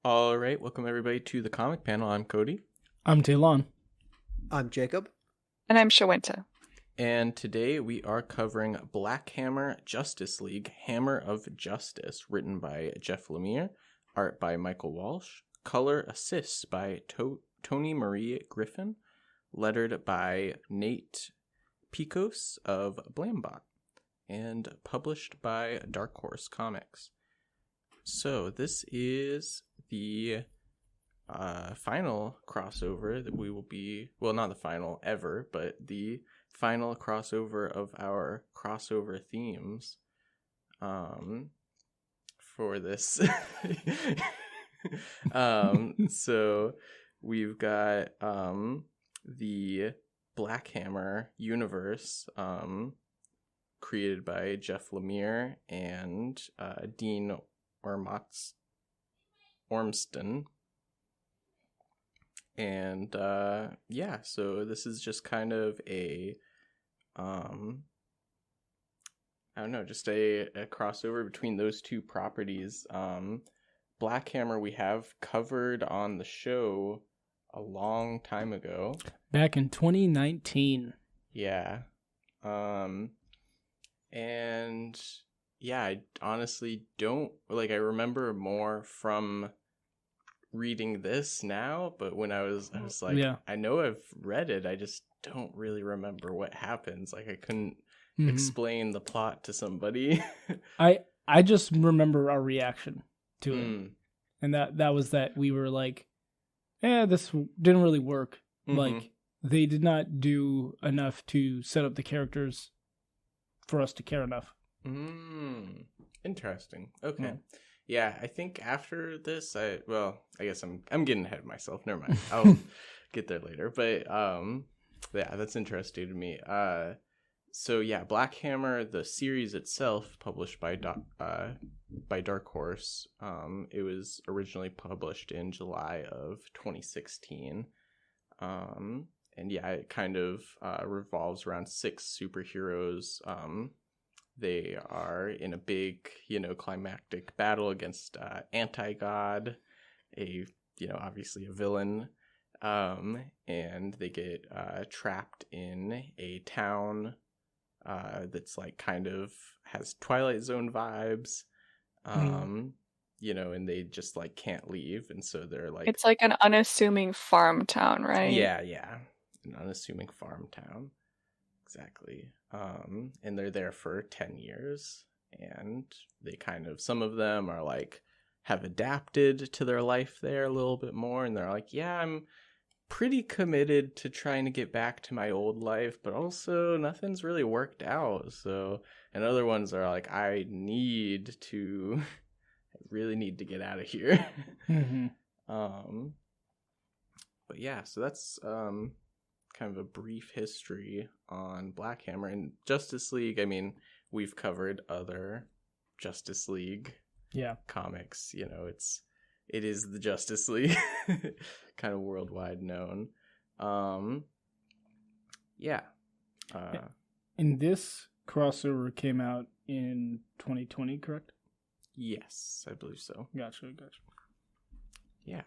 All right, welcome everybody to the comic panel. I'm Cody. I'm Talon. I'm Jacob. And I'm Shawinta. And today we are covering Black Hammer Justice League, Hammer of Justice, written by Jeff Lemiere, art by Michael Walsh, color assists by Tony Marie Griffin, lettered by Nate Picos of Blambot, and published by Dark Horse Comics. So this is the final crossover that we will be, well, not the final ever, but the final crossover of our crossover themes for this. So we've got the Black Hammer universe created by Jeff Lemire and Dean Ormston. And yeah, so this is just kind of a I don't know, just a crossover between those two properties. Black Hammer we have covered on the show a long time ago. Back in 2019. Yeah. And yeah, I honestly don't, like, I remember more from reading this now, but when I was like, yeah. I know I've read it, I just don't really remember what happens. Like, I couldn't explain the plot to somebody. I just remember our reaction to it. And that was that we were like, this didn't really work. Like, they did not do enough to set up the characters for us to care enough. Interesting. Okay. Yeah, I think after this, I guess I'm getting ahead of myself. Never mind. I'll get there later. But yeah, that's interesting to me. So yeah, Black Hammer, the series itself, published by Dark Horse. It was originally published in July of 2016. And yeah, it kind of revolves around 6 superheroes. They are in a big, climactic battle against Anti-God, obviously a villain. And they get trapped in a town that's like kind of has Twilight Zone vibes. And they just like can't leave, and so they're like, it's like an unassuming farm town, right? Yeah, an unassuming farm town, exactly. And they're there for 10 years, and they kind of, some of them are like have adapted to their life there a little bit more, and they're like, yeah, I'm pretty committed to trying to get back to my old life, but also nothing's really worked out. So, and other ones are like, I really need to get out of here. But yeah, so that's kind of a brief history on Black Hammer. And Justice League, I mean, we've covered other Justice League comics. It is the Justice League, kind of worldwide known. Yeah. And this crossover came out in 2020, correct? Yes, I believe so. Gotcha. Yeah.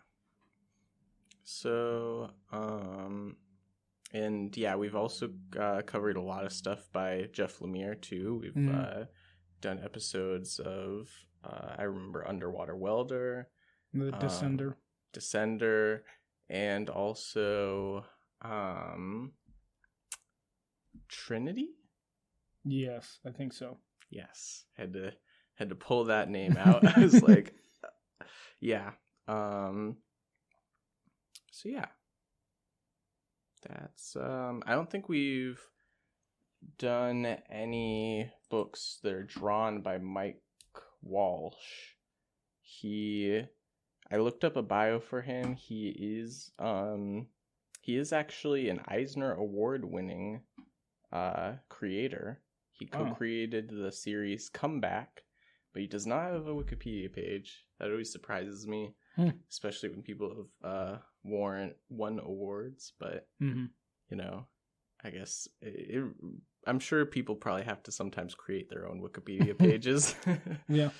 So, and yeah, we've also covered a lot of stuff by Jeff Lemire too. We've done episodes of, I remember Underwater Welder, the Descender, and also Trinity. Yes, I think so. Yes, had to pull that name out. I was like, yeah. So yeah, that's I don't think we've done any books that are drawn by Mike Walsh. I looked up a bio for him. He is actually an Eisner Award winning creator. He co-created the series Comeback, but he does not have a Wikipedia page. That always surprises me, especially when people have won awards. But I guess I'm sure people probably have to sometimes create their own Wikipedia pages. Yeah.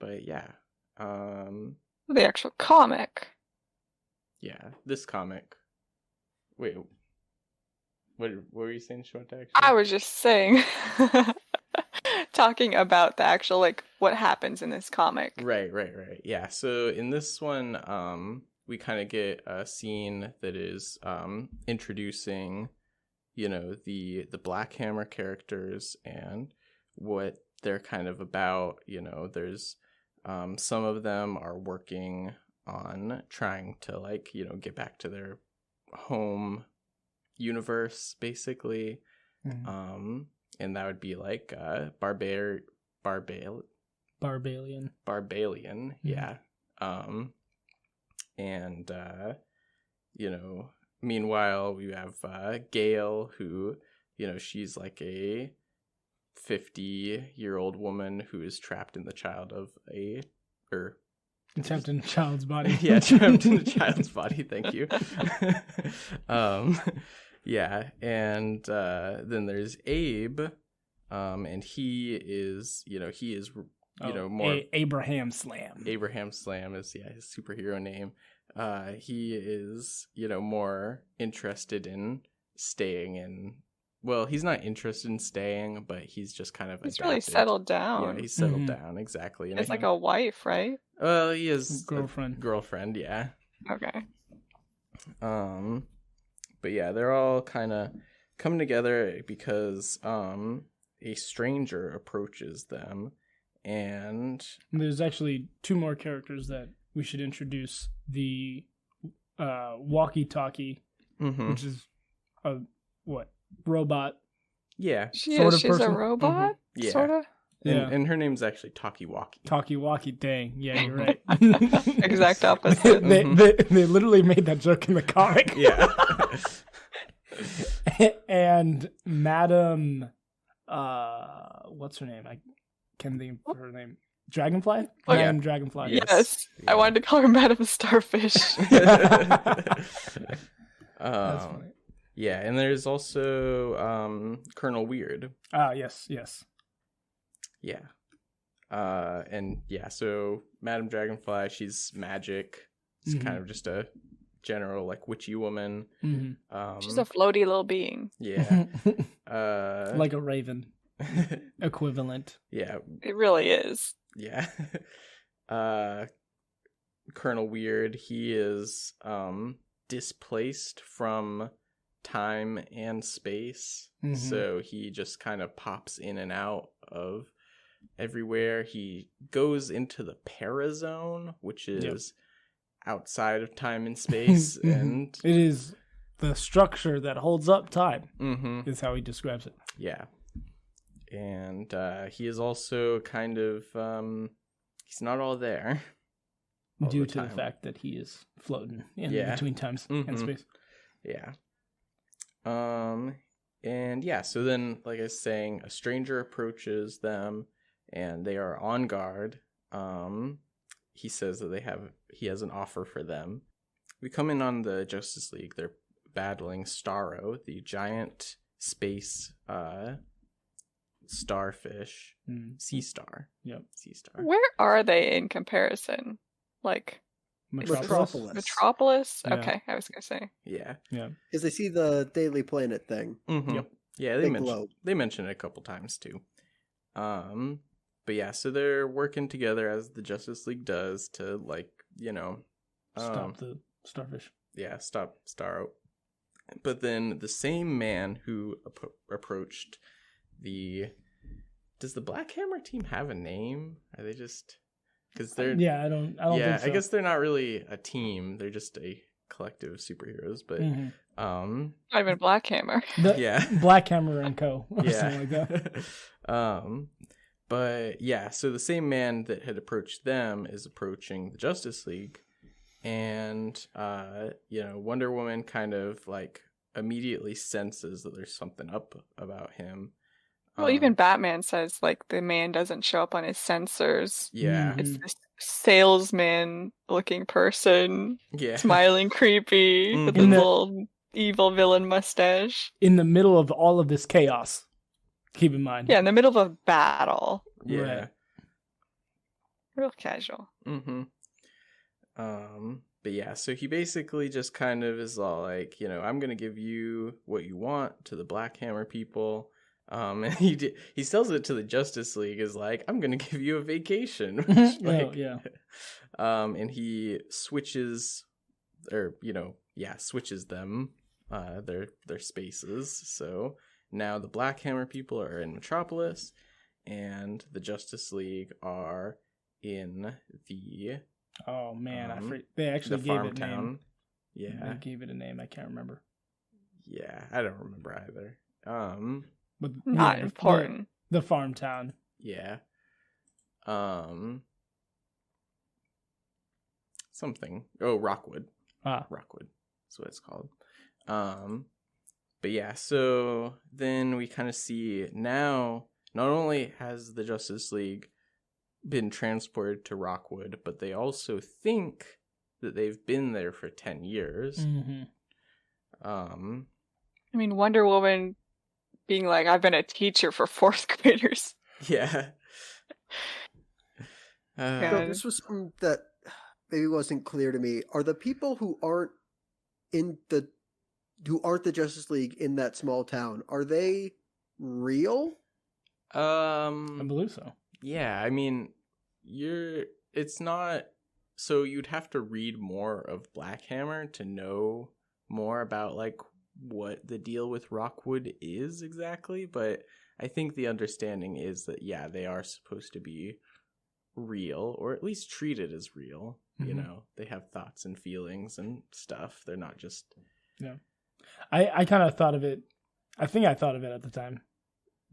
But yeah, The actual comic. Yeah, this comic. Wait, what were you saying, Short? Actually, I was just saying, talking about the actual, like, what happens in this comic. Right. Yeah. So in this one, we kind of get a scene that is introducing, the Black Hammer characters and what they're kind of about. There's some of them are working on trying to, like, get back to their home universe, basically. Mm-hmm. And that would be like Barbalian. Mm-hmm. Yeah. Meanwhile we have Gail, who, she's like a 50-year-old woman who is trapped in the Trapped in a child's body. Yeah, trapped in a child's body. Thank you. Yeah, and then there's Abe, and he is more Abraham Slam. Abraham Slam is his superhero name. He is more interested in staying in. Well, he's not interested in staying, but he's just kind of He's adapted. really settled down. Yeah, he's settled down, exactly. And it's like a wife, right? Well, he is girlfriend, yeah. Okay. But yeah, they're all kind of coming together because a stranger approaches them, and there's actually two more characters that we should introduce. The walkie-talkie, which is a robot. Yeah, she's person. A robot. Yeah, sort of. Yeah, and her name's actually Talkie-Walkie. Talkie-walkie, dang, yeah, you're right. Exact opposite. They literally made that joke in the comic. Yeah. And Madam, what's her name? I can't think of her name. Dragonfly? Oh, Madam Dragonfly. Yes. Yeah. I wanted to call her Madam Starfish. That's funny. Yeah, and there's also Colonel Weird. Yes. Yeah. And yeah, so Madam Dragonfly, she's magic. It's kind of just a general, like, witchy woman. Mm-hmm. She's a floaty little being. Yeah. Like a raven equivalent. Yeah. It really is. Yeah. Colonel Weird, he is displaced from time and space. So he just kind of pops in and out of everywhere. He goes into the parazone, which is outside of time and space. And it is the structure that holds up time, is how he describes it. Yeah. And he is also kind of he's not all there due to the fact that he is floating in between times and space. Yeah. And yeah, so then, like I was saying, a stranger approaches them and they are on guard. He says that he has an offer for them. We come in on the Justice League. They're battling Starro, the giant space starfish, sea star. Yep. Sea star. Where are they in comparison? Like Metropolis? Yeah. Okay, I was gonna say. Yeah. Because they see the Daily Planet thing. Yep. Yeah, they mention it a couple times too. But yeah, so they're working together as the Justice League does to, like, stop the starfish. Yeah, stop Starro. But then the same man who approached does the Black Hammer team have a name? Are they just, because they're I don't think so. I guess they're not really a team. They're just a collective of superheroes. But not even Black Hammer. Black Hammer and Co. Or something like that. But yeah, so the same man that had approached them is approaching the Justice League, and Wonder Woman kind of, like, immediately senses that there's something up about him. Well, even Batman says, like, the man doesn't show up on his sensors. Yeah. It's this salesman-looking person, smiling creepy, with a little evil villain mustache. In the middle of all of this chaos, keep in mind. Yeah, in the middle of a battle. Yeah. Right. Real casual. Mm-hmm. But yeah, so he basically just kind of is all like, I'm gonna give you what you want to the Black Hammer people. And he sells it to the Justice League as like, I'm gonna give you a vacation. Which, like, yeah. And he switches, or switches them, their spaces. So now the Black Hammer people are in Metropolis, and the Justice League are in the Oh man, they actually gave it a name. Yeah, they gave it a name. I can't remember. Yeah, I don't remember either. But not important. The farm town. Yeah. Something. Oh, Rockwood. Rockwood. That's what it's called. But yeah, so then we kind of see now, not only has the Justice League been transported to Rockwood, but they also think that they've been there for 10 years. Mm-hmm. I mean, Wonder Woman being like, I've been a teacher for 4th graders. Yeah. So this was something that maybe wasn't clear to me. Are the people who aren't the Justice League in that small town, are they real? I believe so. Yeah, I mean, it's not, so you'd have to read more of Black Hammer to know more about like what the deal with Rockwood is exactly, but I think the understanding is that they are supposed to be real, or at least treated as real. Mm-hmm. They have thoughts and feelings and stuff. They're not just I kind of thought of it, I think I thought of it at the time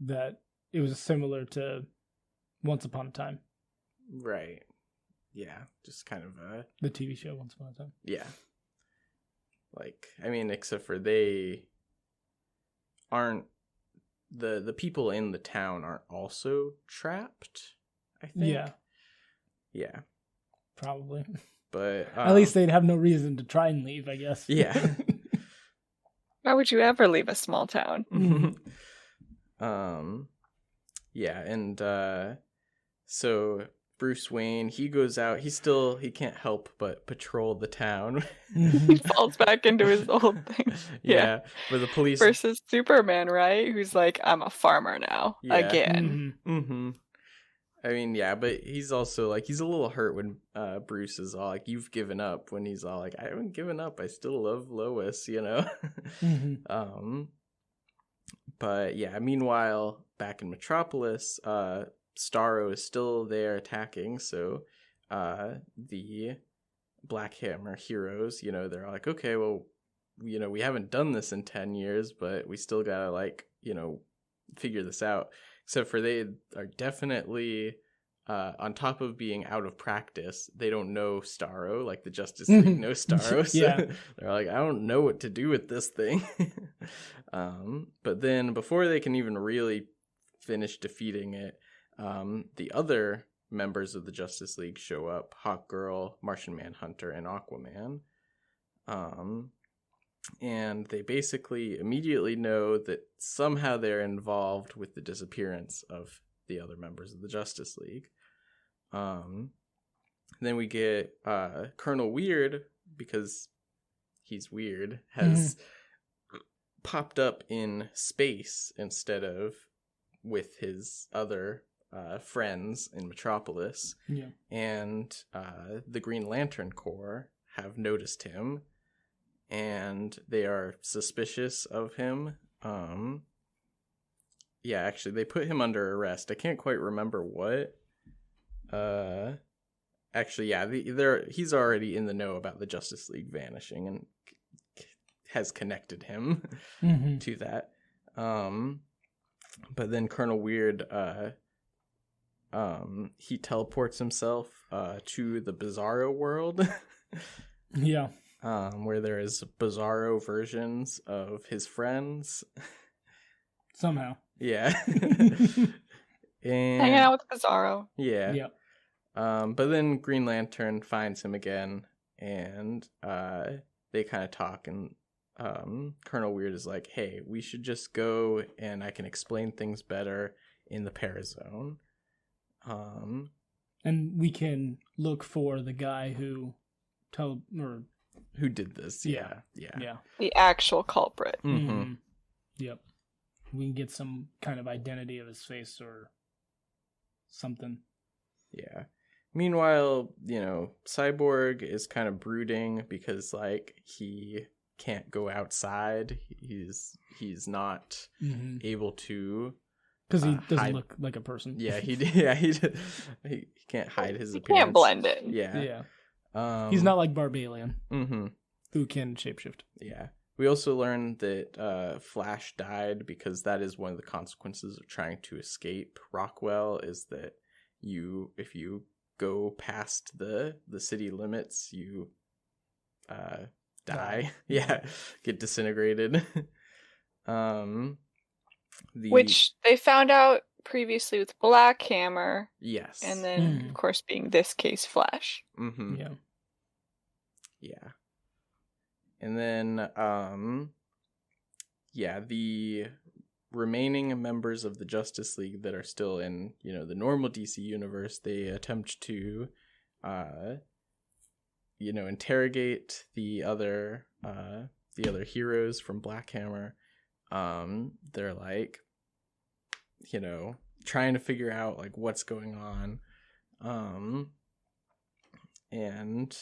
that it was similar to Once Upon a Time. Right. Yeah, just kind of the TV show Once Upon a Time. Yeah. Like, I mean, except for they aren't, the people in the town aren't also trapped, I think. Yeah. Probably. But at least they'd have no reason to try and leave, I guess. Yeah. Why would you ever leave a small town? Yeah, and so Bruce Wayne, he goes out, he can't help but patrol the town. He falls back into his old thing. Yeah, but the police versus Superman, right? Who's like, I'm a farmer now again. Mm-hmm. I mean, yeah, but he's also like, he's a little hurt when Bruce is all like, you've given up, when he's all like, I haven't given up, I still love Lois, Mm-hmm. But yeah, meanwhile, back in Metropolis, Starro is still there attacking, so the Black Hammer heroes, they're like, okay, well, we haven't done this in 10 years, but we still gotta, like, figure this out. Except for they are definitely, on top of being out of practice, they don't know Starro, like the Justice League knows Starro, so they're like, I don't know what to do with this thing. But then before they can even really finish defeating it, the other members of the Justice League show up: Hawkgirl, Martian Manhunter, and Aquaman. And they basically immediately know that somehow they're involved with the disappearance of the other members of the Justice League. Then we get Colonel Weird, because he's weird, has popped up in space instead of with his other friends in Metropolis. Yeah. And the Green Lantern Corps have noticed him, and they are suspicious of him. Yeah, actually, they put him under arrest. I can't quite remember what. Actually, yeah, he's already in the know about the Justice League vanishing and has connected him to that. But then Colonel Weird, he teleports himself to the Bizarro world. Yeah. Where there is Bizarro versions of his friends. Somehow. Yeah. Hanging out with Bizarro. Yeah. Yeah. But then Green Lantern finds him again, and they kind of talk, and Colonel Weird is like, hey, we should just go, and I can explain things better in the Parazone. And we can look for the guy who who did this. Yeah. The actual culprit. Mm-hmm. Yep. We can get some kind of identity of his face or something. Yeah. Meanwhile, Cyborg is kind of brooding because like he can't go outside. He's not able to, because he doesn't look like a person. Yeah, he can't hide his appearance. He can't blend it. Yeah. He's not like Barbalian, mm-hmm. who can shapeshift. Yeah. We also learned that Flash died because that is one of the consequences of trying to escape Rockwell, is that if you go past the city limits, you die. Yeah, get disintegrated. Which they found out previously with Black Hammer. Yes. And then, of course, being this case, Flash. Mm-hmm. Yeah. Yeah. And then, the remaining members of the Justice League that are still in, the normal DC universe, they attempt to, interrogate the other heroes from Black Hammer. They're like, trying to figure out like what's going on. And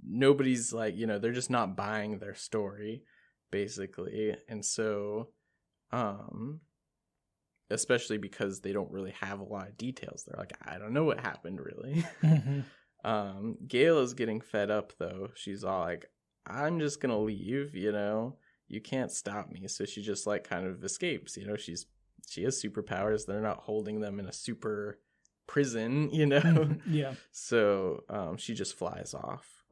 nobody's like, they're just not buying their story, basically. And so, especially because they don't really have a lot of details. They're like, I don't know what happened, really. Gail is getting fed up, though. She's all like, I'm just gonna leave, you can't stop me. So she just like kind of escapes. She has superpowers. They're not holding them in a super prison, Yeah. So she just flies off.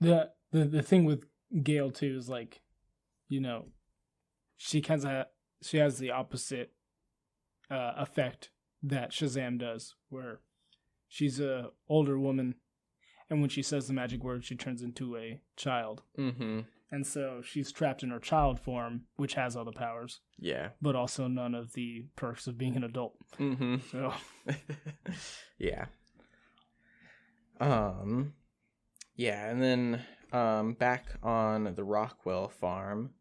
The thing with Gale too is like, she has the opposite effect that Shazam does, where she's a older woman, and when she says the magic word, she turns into a child. Mm-hmm. And so she's trapped in her child form, which has all the powers. Yeah. But also none of the perks of being an adult. Mm-hmm. So. Yeah. Yeah, and then back on the Rockwell farm,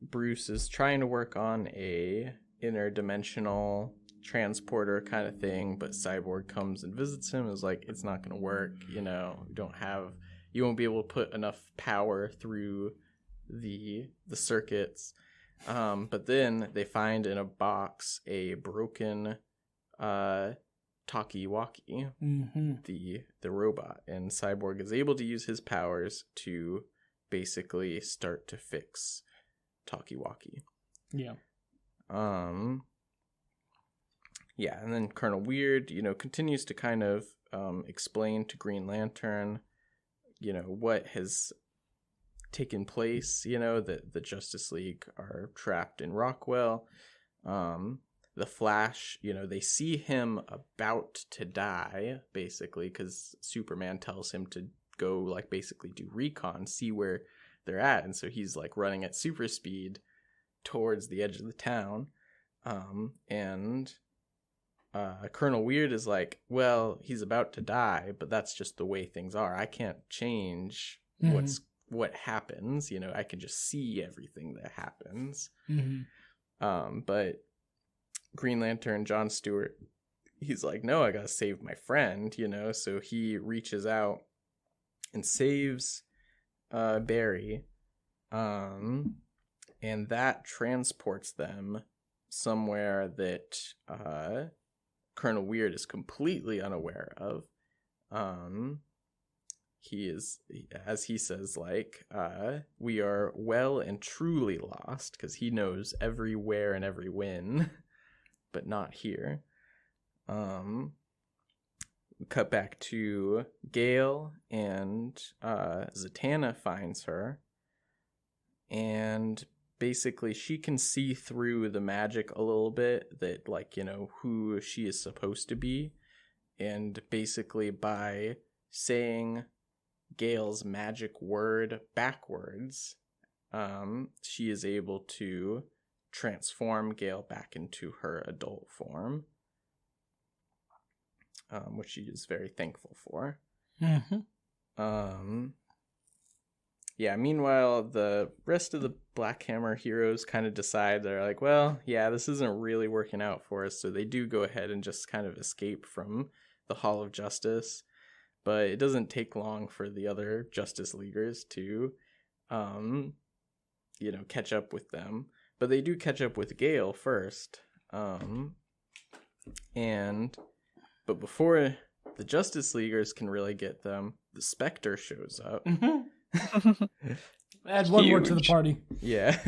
Bruce is trying to work on a interdimensional transporter kind of thing, but Cyborg comes and visits him and is like, it's not going to work, you won't be able to put enough power through the circuits. But then they find in a box a broken talkie-walkie, the robot, and Cyborg is able to use his powers to basically start to fix talkie-walkie. Yeah. Yeah, and then Colonel Weird, continues to kind of explain to Green Lantern, what has taken place, that the Justice League are trapped in Rockwell. The Flash, they see him about to die, basically, because Superman tells him to go, like, basically do recon, see where they're at. And so he's, like, running at super speed towards the edge of the town. Colonel Weird is like, well, he's about to die, but that's just the way things are. I can't change what happens. I can just see everything that happens. But Green Lantern, John Stewart, he's like, no, I gotta save my friend, so he reaches out and saves Barry, and that transports them somewhere that Colonel Weird is completely unaware of. He is, as he says, like, we are well and truly lost, because he knows everywhere and every win, but not here. We cut back to Gale, and Zatanna finds her, and basically she can see through the magic a little bit, that, like, who she is supposed to be, and basically by saying Gale's magic word backwards, she is able to transform Gale back into her adult form. which she is very thankful for. Mm-hmm. Yeah, meanwhile, the rest of the Black Hammer heroes kind of decide, they're like, well, yeah, this isn't really working out for us, so they do go ahead and just kind of escape from the Hall of Justice. But it doesn't take long for the other Justice Leaguers to, catch up with them. But they do catch up with Gale first. But before the Justice Leaguers can really get them, the Spectre shows up. Mm-hmm. Add one more to the party. Yeah.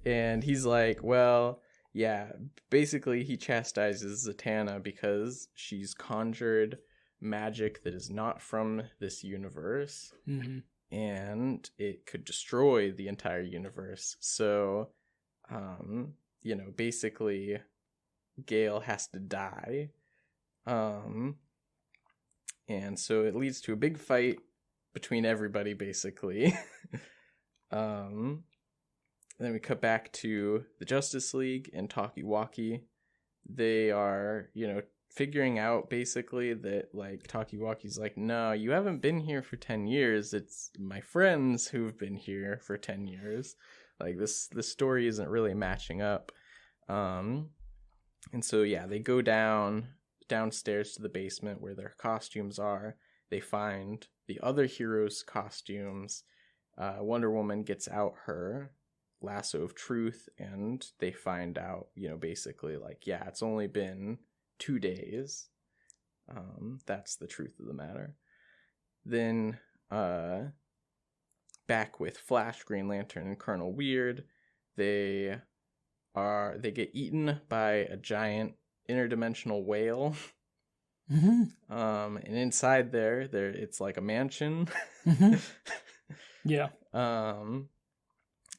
And he's like, well, yeah, basically he chastises Zatanna because she's conjured magic that is not from this universe. Mm-hmm. And it could destroy the entire universe. So, basically Gale has to die. And so it leads to a big fight between everybody, basically. Then we cut back to the Justice League and Talkie-Walkie. They are, figuring out basically that, like, Talkie-Walkie's like, no, you haven't been here for 10 years. It's my friends who've been here for 10 years. Like, this story isn't really matching up. And so, yeah, they go downstairs to the basement where their costumes are. They find the other heroes' costumes. Wonder Woman gets out her lasso of truth, and they find out, basically, like, yeah, it's only been 2 days. That's the truth of the matter. Then, back with Flash, Green Lantern, and Colonel Weird, they get eaten by a giant interdimensional whale. Mm-hmm. And inside there it's like a mansion. Mm-hmm. Yeah.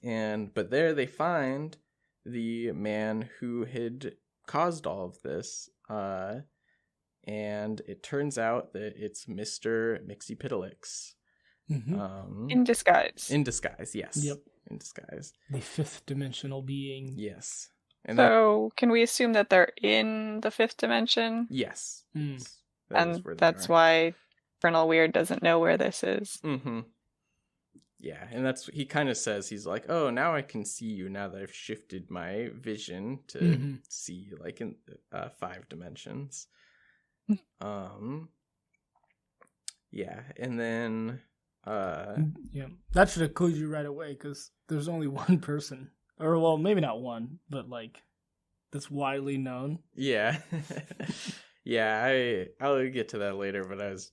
But there they find the man who had caused all of this. And it turns out that it's Mr. Mxyzptlk. Mm-hmm. In disguise. In disguise, yes. Yep. In disguise. The fifth dimensional being. Yes. And So can we assume that they're in the fifth dimension? yes. Mm. And that's why Colonel Weird doesn't know where this is. Mm-hmm. Yeah, and he kind of says, he's like, oh, now I can see you now that I've shifted my vision to see, like, in 5 dimensions. Yeah, and then yeah, that should have clued you right away, because there's only one person, or well, maybe not one, but like that's widely known. Yeah. Yeah, I'll get to that later, but I was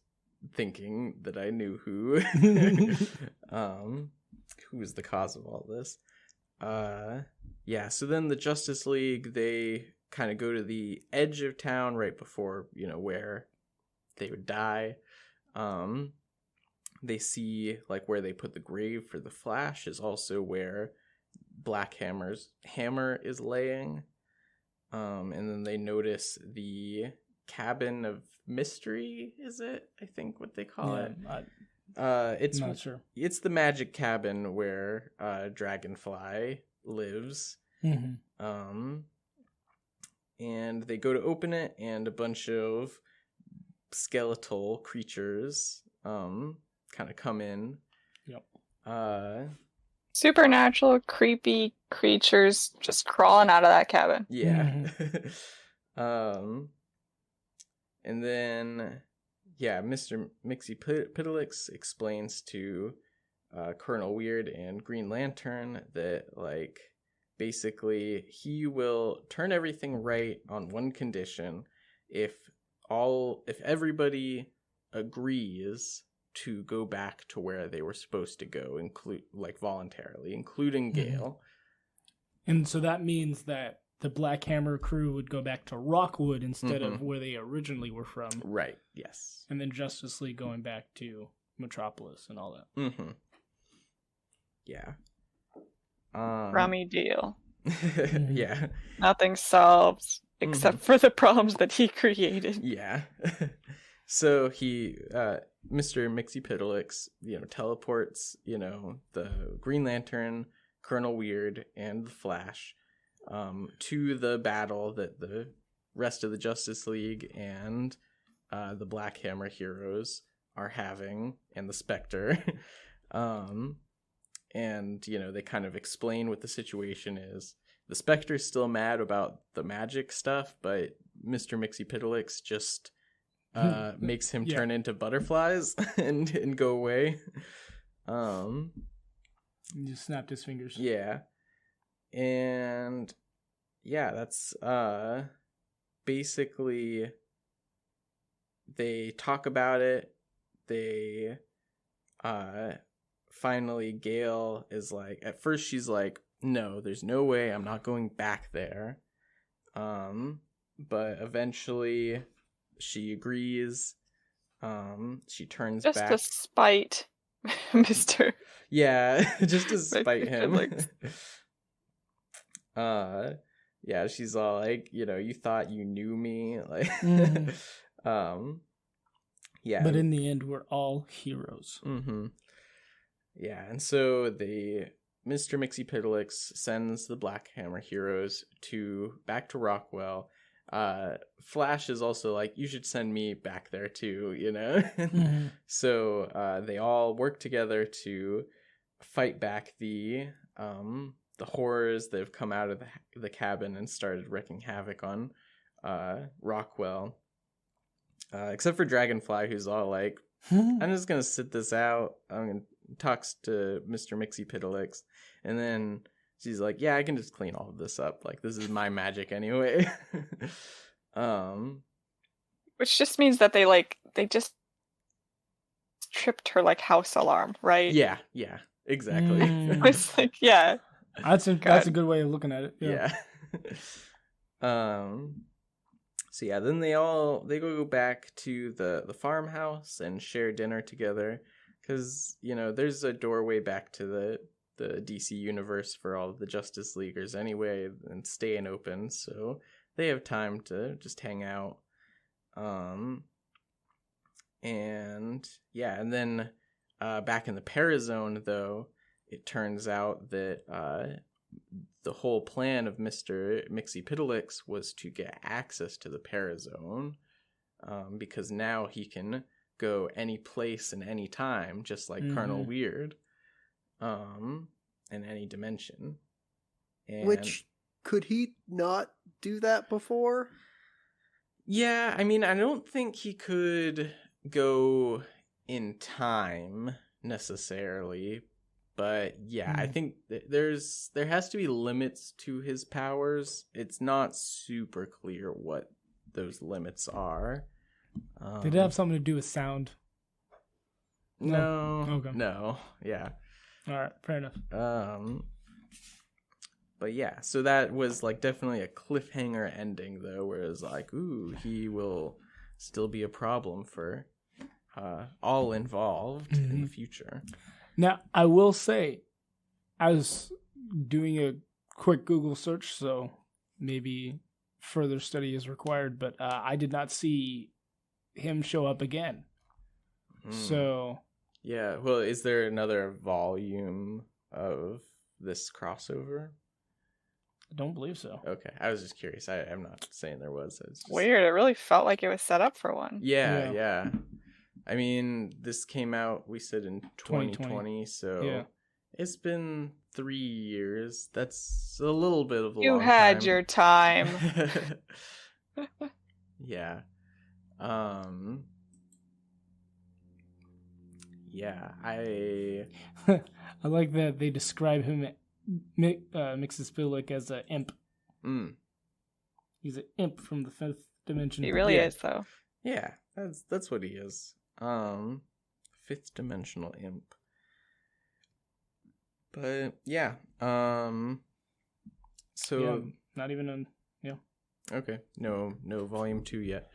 thinking that I knew who was the cause of all this. Yeah, so then the Justice League, they kind of go to the edge of town right before, where they would die. They see, like, where they put the grave for the Flash is also where Black Hammer's hammer is laying. And then they notice the cabin of mystery, is it? I think what they call it. It's not sure. It's the magic cabin where Dragonfly lives. Mm-hmm. And they go to open it, and a bunch of skeletal creatures kind of come in. Yep. Supernatural, creepy creatures just crawling out of that cabin. Yeah. And then, yeah, Mr. Mxyzptlk explains to Colonel Weird and Green Lantern that, like, basically he will turn everything right on one condition: if everybody agrees to go back to where they were supposed to go, voluntarily, including Gale. And so that means that the Black Hammer crew would go back to Rockwood instead of where they originally were from. Right, yes. And then Justice League going back to Metropolis and all that. Mm-hmm. Yeah. Rummy deal. Yeah. Nothing solves except for the problems that he created. Yeah. So he, Mr. Mxyzptlk, teleports, the Green Lantern, Colonel Weird, and the Flash to the battle that the rest of the Justice League and the Black Hammer heroes are having, and the Spectre. And, they kind of explain what the situation is. The Spectre's still mad about the magic stuff, but Mr. Mxyzptlk just makes him turn into butterflies and go away. He just snapped his fingers. Yeah. And that's basically they talk about it. They finally Gale is like, at first she's like, no, there's no way, I'm not going back there. But eventually she agrees. She turns just back. Just to spite Mr. Yeah, just to spite him. She's all like, you thought you knew me, like. Yeah. But in the end, we're all heroes. Mm-hmm. Yeah, and so Mr. Mxyzptlk sends the Black Hammer heroes back to Rockwell. Flash is also like, you should send me back there too, Mm-hmm. So they all work together to fight back the horrors that have come out of the cabin and started wreaking havoc on Rockwell. Except for Dragonfly, who's all like, I'm just gonna sit this out. Talks to Mr. Mxyzptlk, and then she's like, yeah, I can just clean all of this up. Like, this is my magic anyway. Which just means that they just tripped her like house alarm, right? Yeah, exactly. It's like, yeah. That's a good way of looking at it. Yeah. So yeah, then they go back to the farmhouse and share dinner together, because there's a doorway back to the DC universe for all of the Justice Leaguers anyway, and staying open, so they have time to just hang out. And then back in the Parazone, though, it turns out that the whole plan of Mr. Mxyzptlk was to get access to the Parazone, because now he can go any place and any time, just like Colonel Weird, in any dimension. Which, could he not do that before? Yeah, I mean, I don't think he could go in time necessarily, but yeah, I think there has to be limits to his powers. It's not super clear what those limits are. Did it have something to do with sound? No. Okay. No. Yeah. All right. Fair enough. But yeah, so that was like definitely a cliffhanger ending, though, where it's like, ooh, he will still be a problem for all involved in the future. Now, I will say, I was doing a quick Google search, so maybe further study is required, but I did not see him show up again. So... Yeah, well, is there another volume of this crossover? I don't believe so. Okay, I was just curious. I'm not saying there was. Just... Weird, it really felt like it was set up for one. Yeah. I mean, this came out, we said, in 2020, so it's been 3 years. That's a little bit of a long time. You had your time. Yeah. Yeah, I like that they describe him, Mxyzptlk, as an imp. He's an imp from the fifth dimension. He really is, though. Yeah, that's what he is. Fifth dimensional imp. But yeah, so not even on. Okay, no volume 2 yet.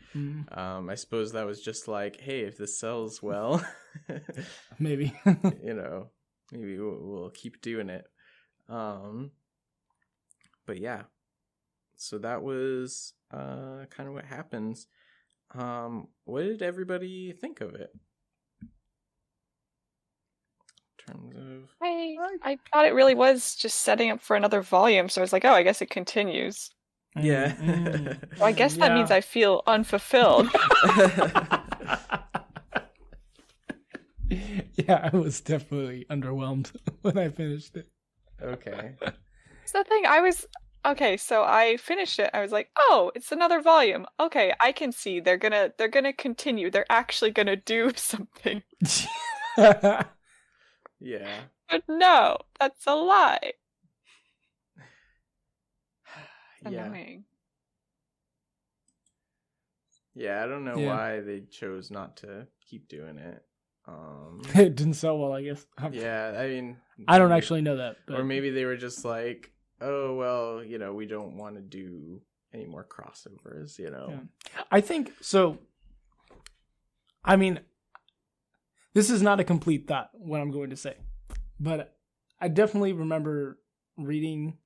I suppose that was just like, hey, if this sells well, maybe maybe we'll keep doing it. But yeah, so that was kind of what happens. What did everybody think of it? In terms of, I thought it really was just setting up for another volume, so I was like, oh, I guess it continues. Yeah. Well, I guess that means I feel unfulfilled. Yeah, I was definitely underwhelmed when I finished it. Okay. It's the thing. Okay, so I finished it. I was like, "Oh, it's another volume. Okay, I can see they're gonna continue. They're actually gonna do something." Yeah. But no, that's a lie. Yeah. Annoying. Yeah, I don't know Yeah. why they chose not to keep doing it. It didn't sell well, I guess. Yeah, I mean, I don't actually know that. But... Or maybe they were just like, oh, well, you know, we don't want to do any more crossovers, you know? Yeah. I think, so, I mean, this is not a complete thought, what I'm going to say. But I definitely remember reading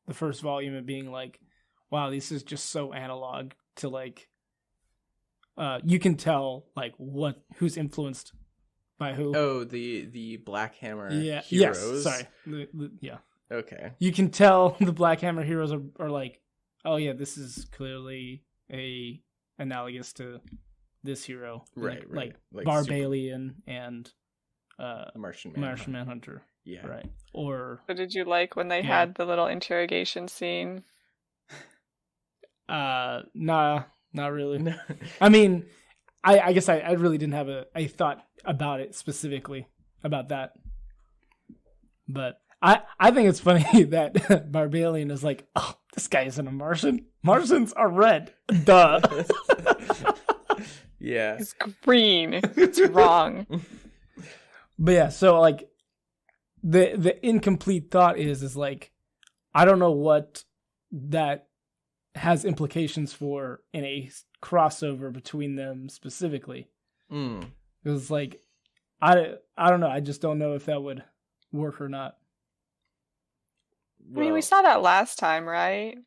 the first volume and being like, wow, this is just so analog to, like, you can tell, like, who's influenced by who. Oh, the Black Hammer yeah. heroes? Yes, sorry. Yeah. Okay. You can tell the Black Hammer heroes are like, oh yeah, this is clearly a analogous to this hero. Right, Like like Barbalian and Martian Manhunter. Yeah. Right. Or So did you like when they had the little interrogation scene? nah, not really. I mean, I guess I really didn't have a thought about it specifically about that. But I think it's funny that Barbalian is like, oh, this guy isn't a Martian. Martians are red. Duh. Yeah. It's green. It's wrong. But yeah, so like the incomplete thought is like, I don't know what that has implications for in a crossover between them specifically. It was like, I don't know. I just don't know if that would work or not. I mean, we saw that last time, right?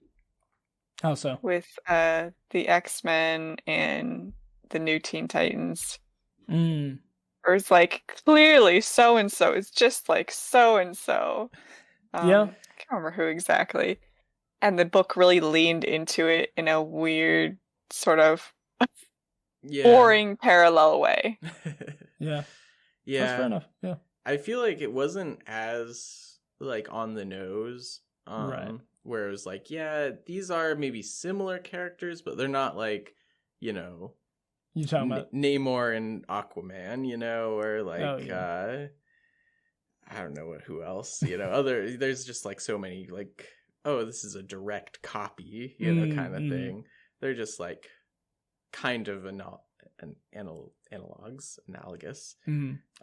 How so? With the X-Men and the new Teen Titans. Where it's like, clearly so-and-so is just like so-and-so. Yeah. I can't remember who exactly. And the book really leaned into it in a weird, sort of boring parallel way. Yeah. Yeah. That's fair enough. Yeah. I feel like it wasn't as like on the nose. Right. Where it was like, yeah, these are maybe similar characters, but they're not like, you know, You talking about Namor and Aquaman, you know, or like yeah. I don't know who else, you know, there's just like so many like, oh, this is a direct copy, you know, kind of thing. They're just like kind of analogous.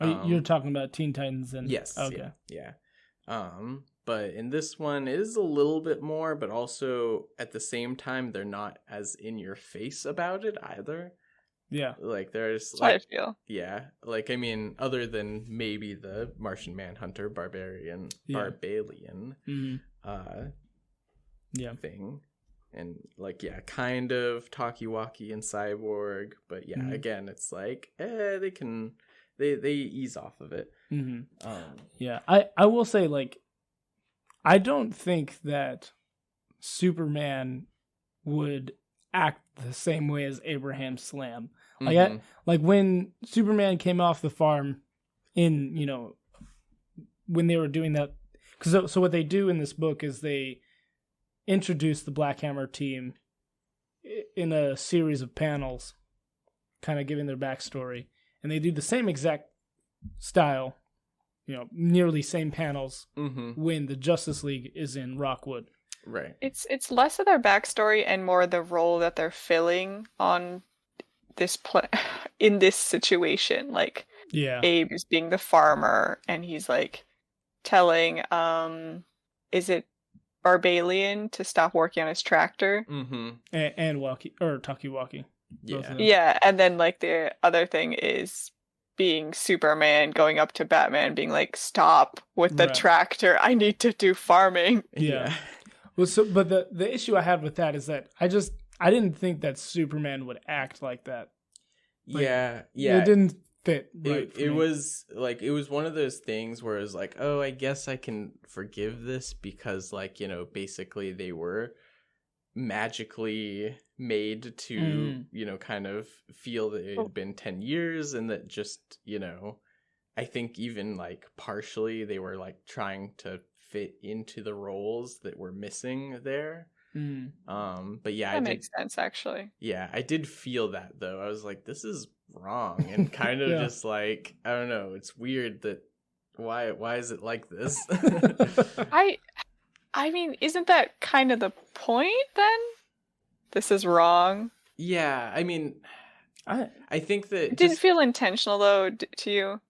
You're talking about Teen Titans and yes, okay, yeah. But in this one, it is a little bit more, but also at the same time, they're not as in your face about it either. Yeah, like there's That's like, how I feel. Yeah, like I mean, other than maybe the Martian Manhunter, Barbalian, thing, and like kind of talkie-walkie and Cyborg, but again, it's like they ease off of it. Yeah, I will say, like, I don't think that Superman would act the same way as Abraham Slam. Like, like when Superman came off the farm in, you know, when they were doing that, because so what they do in this book is they introduce the Black Hammer team in a series of panels, kind of giving their backstory, and they do the same exact style, you know, nearly same panels when the Justice League is in Rockwood. Right. It's less of their backstory and more the role that they're filling on this in this situation. Like, Abe is being the farmer, and he's like telling is it Barbalian to stop working on his tractor? And talkie-walkie. Yeah, and then like the other thing is being Superman going up to Batman being like, stop with the tractor, I need to do farming. Yeah. Well, but the issue I had with that is that I didn't think that Superman would act like that. Like, it didn't fit. Right it was like, it was one of those things where it was like, oh, I guess I can forgive this because, like, you know, basically they were magically made to, you know, kind of feel that it had been 10 years and that just, you know, I think even like partially they were like trying to fit into the roles that were missing there. But yeah, that makes sense actually. Yeah, I did feel that though. I was like, this is wrong, and kind of just like, I don't know, it's weird that why is it like this? I mean, isn't that kind of the point then? This is wrong. Yeah, I mean, I think that it didn't feel intentional though to you.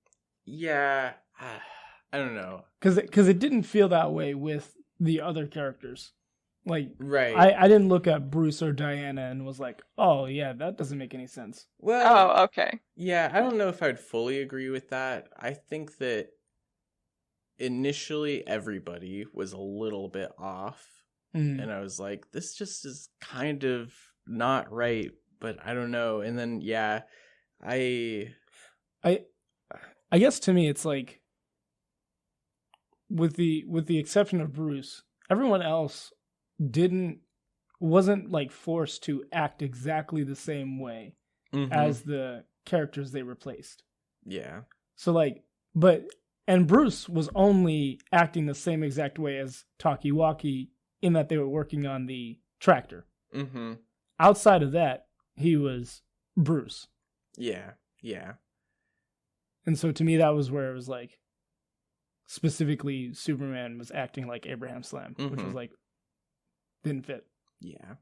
Yeah, I don't know, because it didn't feel that way with the other characters. Like, right. I didn't look at Bruce or Diana and was like, oh yeah, that doesn't make any sense. Well, oh, okay. Yeah, I don't know if I'd fully agree with that. I think that initially everybody was a little bit off, and I was like, this just is kind of not right, but I don't know. And then yeah, I guess to me it's like, with the exception of Bruce, everyone else wasn't like forced to act exactly the same way as the characters they replaced. Yeah. So like, and Bruce was only acting the same exact way as Talkie-Walkie in that they were working on the tractor. Outside of that, he was Bruce. Yeah. Yeah. And so to me, that was where it was like, specifically Superman was acting like Abraham Slam, which was like, didn't fit. Yeah.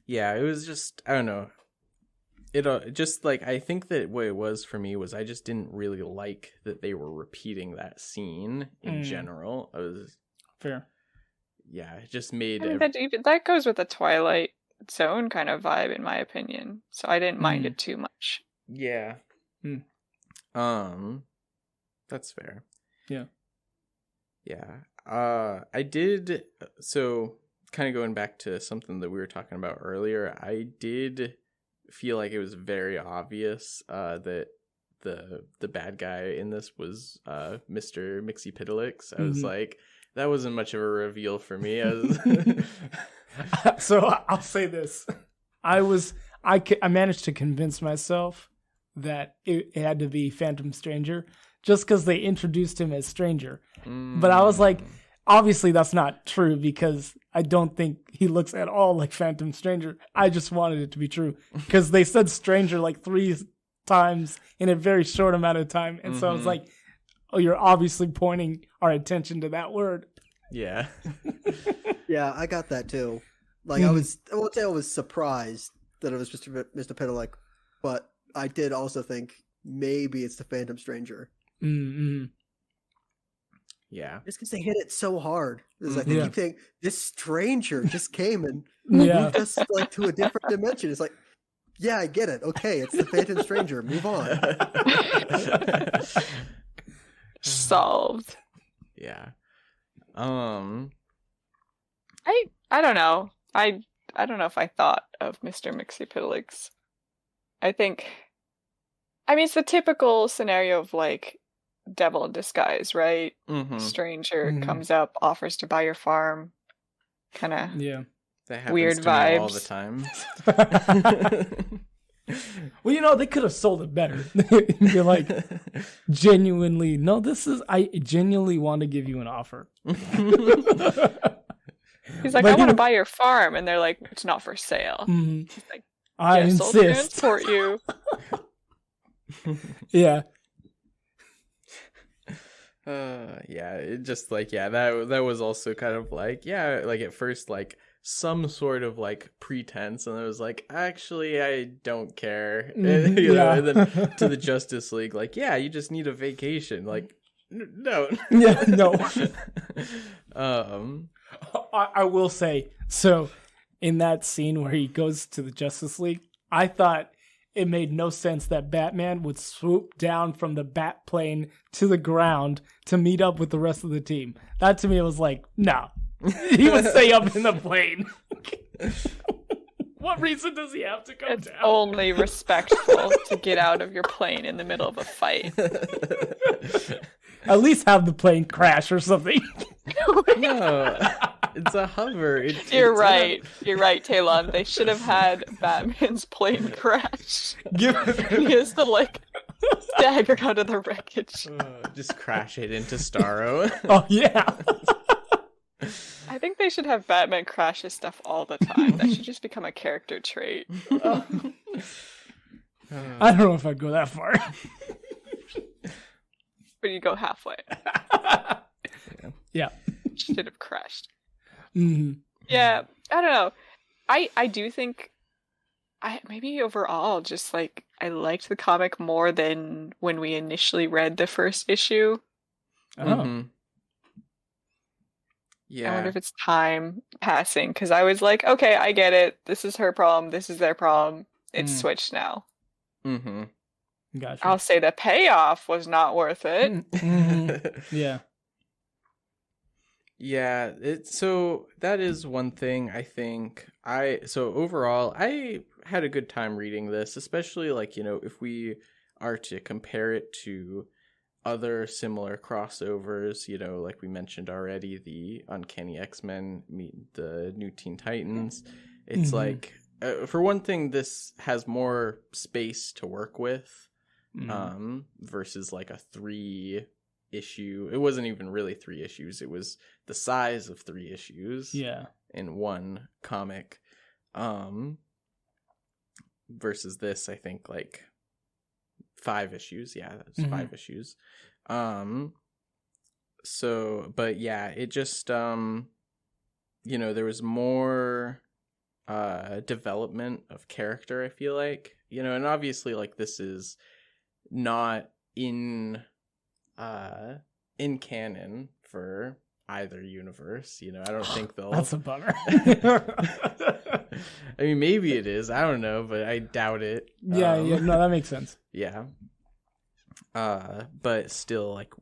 Yeah, it was just, I don't know. It just like, I think that what it was for me was I just didn't really like that they were repeating that scene in general. I was fair. Yeah, it just made that goes with the Twilight Zone kind of vibe in my opinion. So I didn't mind it too much. Yeah. That's fair. Yeah. Yeah. I did, so kind of going back to something that we were talking about earlier, I did feel like it was very obvious that the bad guy in this was Mr. Mxyzptlk. I was like, that wasn't much of a reveal for me. So I'll say this. I managed to convince myself that it had to be Phantom Stranger just because they introduced him as Stranger. But I was like, obviously that's not true because I don't think he looks at all like Phantom Stranger. I just wanted it to be true because they said Stranger like 3 times in a very short amount of time. And so I was like, oh, you're obviously pointing our attention to that word. Yeah. Yeah, I got that too. Like I won't say I was surprised that it was Mr. Pidalick, but I did also think maybe it's the Phantom Stranger. Yeah. Just because they hit it so hard. It's like they keep saying, this stranger just came and moved us like to a different dimension. It's like, yeah, I get it. Okay, it's the Phantom Stranger. Move on. Solved. Yeah. I don't know. I don't know if I thought of Mr. Mxyzptlk. I think, I mean, it's the typical scenario of like devil in disguise, right? Stranger comes up, offers to buy your farm, kind of weird vibes all the time. Well, you know, they could have sold it better. You're like, genuinely, no, I genuinely want to give you an offer. He's like, I want to buy your farm, and they're like, it's not for sale. He's like, I insist. I'll transport you. Yeah. Yeah, it just like, that was also kind of like, like at first like some sort of like pretense, and I was like, actually I don't care. You know, and then to the Justice League, like, yeah, you just need a vacation. Like, no. Yeah, no. I will say, so in that scene where he goes to the Justice League, I thought it made no sense that Batman would swoop down from the bat plane to the ground to meet up with the rest of the team. That to me was like, no. He would stay up in the plane. What reason does he have to go it's down? It's only respectful to get out of your plane in the middle of a fight. At least have the plane crash or something. No. It's a hover. You're right, Talon. They should have had Batman's plane crash. He has to like stagger out of the wreckage. Just crash it into Starro. Oh yeah. I think they should have Batman crash his stuff all the time. That should just become a character trait. I don't know if I'd go that far. But you go halfway. Yeah. Should have crashed. Mm-hmm. Yeah, I don't know. I do think maybe overall just like I liked the comic more than when we initially read the first issue. Oh. Mm-hmm. Yeah. I wonder if it's time passing because I was like, okay, I get it. This is her problem. This is their problem. It's switched now. Mm-hmm. Gotcha. I'll say the payoff was not worth it. Mm-hmm. Yeah. Yeah, so that is one thing I think so overall I had a good time reading this, especially like, if we are to compare it to other similar crossovers, like we mentioned already, the Uncanny X-Men meet the New Teen Titans. It's like, for one thing, this has more space to work with, versus like a 3-issue. It wasn't even really 3 issues. It was the size of 3 issues. Yeah. In one comic. Versus this, I think like 5 issues. Yeah, that's 5 issues. So, but yeah, it just, there was more development of character, I feel like, and obviously like this is not in canon for either universe. I don't think they'll. That's a bummer. I mean, maybe it is. I don't know, but I doubt it. Yeah, no, that makes sense. Yeah. But still, like,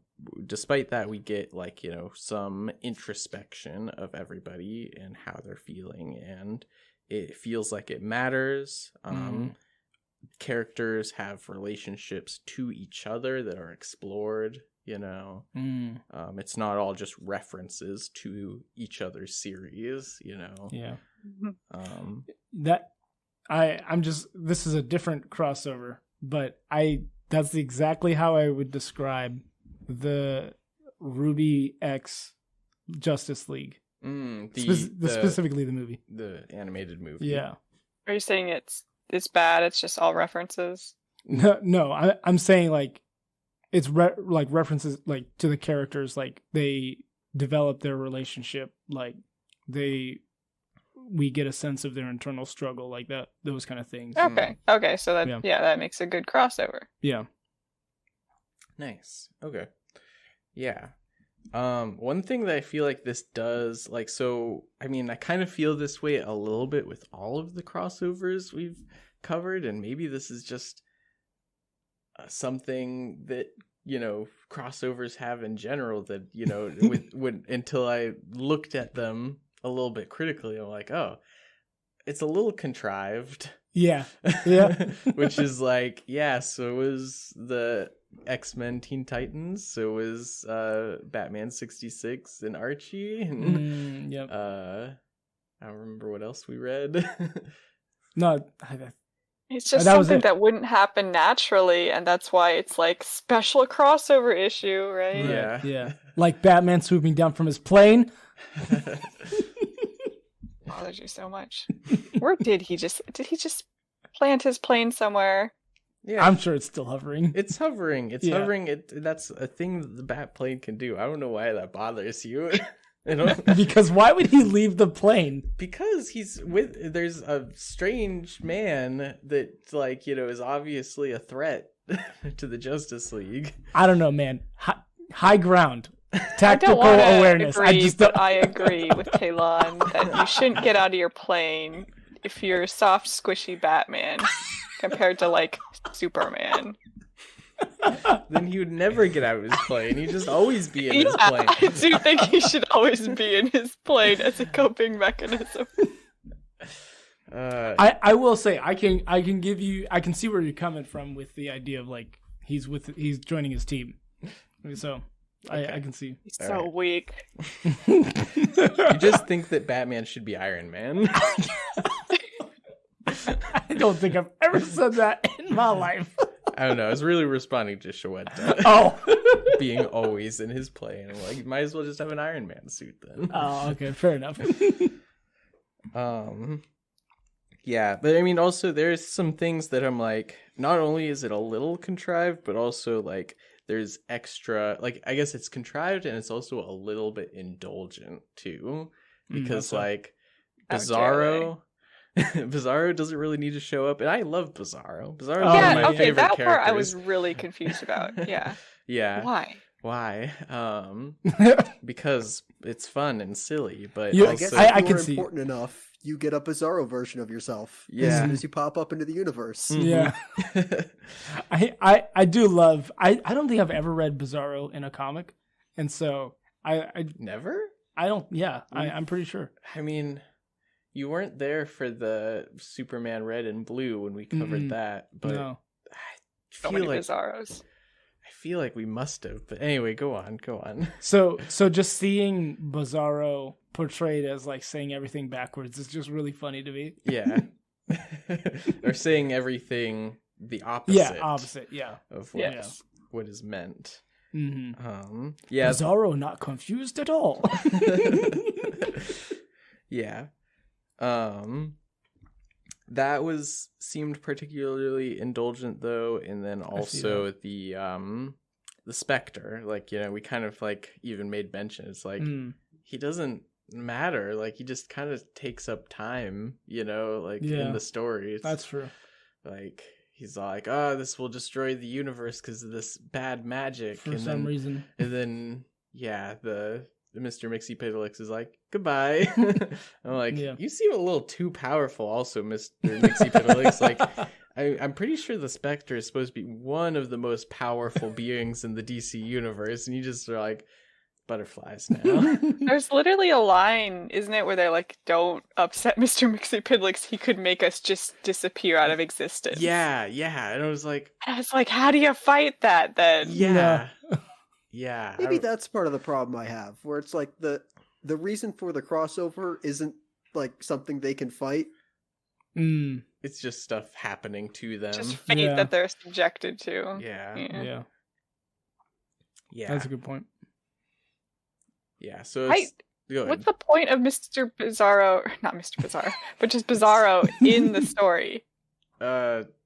despite that, we get like, some introspection of everybody and how they're feeling, and it feels like it matters. Characters have relationships to each other that are explored. It's not all just references to each other's series. Yeah. This is a different crossover, but that's exactly how I would describe the Ruby X Justice League. Specifically the movie. The animated movie. Yeah. Are you saying it's bad? It's just all references? No, I'm saying like it's like references like to the characters, like they develop their relationship, like we get a sense of their internal struggle, like that, those kind of things. Okay, so that that makes a good crossover. Yeah. Nice. Okay. Yeah. One thing that I feel like this does, like, so I mean, I kind of feel this way a little bit with all of the crossovers we've covered, and maybe this is just something that crossovers have in general that with until I looked at them a little bit critically, I'm like, oh, it's a little contrived. Yeah. Which is like, yeah, so it was the X-Men Teen Titans, so it was Batman 66 and Archie, and yep. I don't remember what else we read. No, it's just something that wouldn't happen naturally, and that's why it's like special crossover issue, right? Yeah. Like Batman swooping down from his plane. Bothers you so much. Or did he just plant his plane somewhere? Yeah, I'm sure it's still hovering. It's hovering. That's a thing that the bat plane can do. I don't know why that bothers you. Because why would he leave the plane? Because there's a strange man that is obviously a threat to the Justice League. I don't know, man. High ground. Tactical awareness. I agree with Talon that you shouldn't get out of your plane if you're a soft, squishy Batman compared to like Superman. Then he would never get out of his plane. He'd just always be in his plane. I do think he should always be in his plane as a coping mechanism. I will say I can see where you're coming from with the idea of like he's joining his team. So I can see. He's so weak. You just think that Batman should be Iron Man. I don't think I've ever said that in my life. I don't know. I was really responding to Shawetta. Being always in his play. And I'm like, you might as well just have an Iron Man suit then. Oh, okay. Fair enough. Yeah, but I mean, also there's some things that I'm like, not only is it a little contrived, but also like there's extra, like I guess it's contrived and it's also a little bit indulgent too, because like Bizarro doesn't really need to show up, and I love Bizarro. Bizarro's one of my favorite that characters. part I was really confused about. Yeah. Yeah. Why? Because it's fun and silly, but I guess if I you can were see important enough, you get a Bizarro version of yourself as soon as you pop up into the universe. Yeah. I do love. I don't think I've ever read Bizarro in a comic, and so I never. I don't. Yeah, I'm pretty sure. I mean, you weren't there for the Superman Red and Blue when we covered that, but no. I So many Bizarros. I feel like we must have. But anyway, go on. So just seeing Bizarro portrayed as like saying everything backwards is just really funny to me. Yeah. Or saying everything the opposite. Yeah, opposite. Yeah. Of what is meant. Mm-hmm. Yeah. Bizarro not confused at all. Yeah. That seemed particularly indulgent though, and then also the Spectre, like, you know, we kind of like even made mention. It's like he doesn't matter, like he just kind of takes up time, you know, like in the story. That's true. Like he's like, this will destroy the universe because of this bad magic for some reason, and then the Mr. Mxyzptlk is like, goodbye. I'm like, you seem a little too powerful also, Mr. Mxyzptlk. Like, I'm pretty sure the Spectre is supposed to be one of the most powerful beings in the DC universe, and you just are like, butterflies now. There's literally a line, isn't it, where they're like, don't upset Mr. Mxyzptlk, he could make us just disappear out of existence. Yeah, and I was like, how do you fight that then? Yeah. Maybe that's part of the problem I have, where it's like the reason for the crossover isn't like something they can fight. It's just stuff happening to them. Just fate that they're subjected to. Yeah. That's a good point. Yeah, so it's... What's the point of Mr. Bizarro, not Mr. Bizarro, but just Bizarro in the story?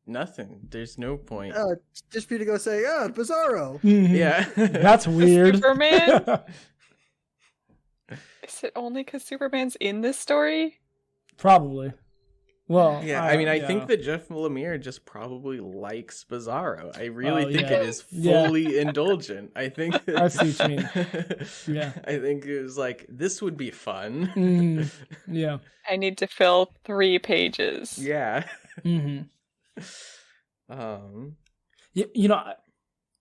Nothing. There's no point. Just for you to go say, Bizarro. Mm-hmm. Yeah. That's weird. Superman? Is it only because Superman's in this story? Probably. Well, yeah, I mean, I think that Jeff Lemire just probably likes Bizarro. I really think it is fully indulgent. I think I see what you mean. Yeah, I think it was like, this would be fun. Yeah, I need to fill 3 pages. Yeah. You know,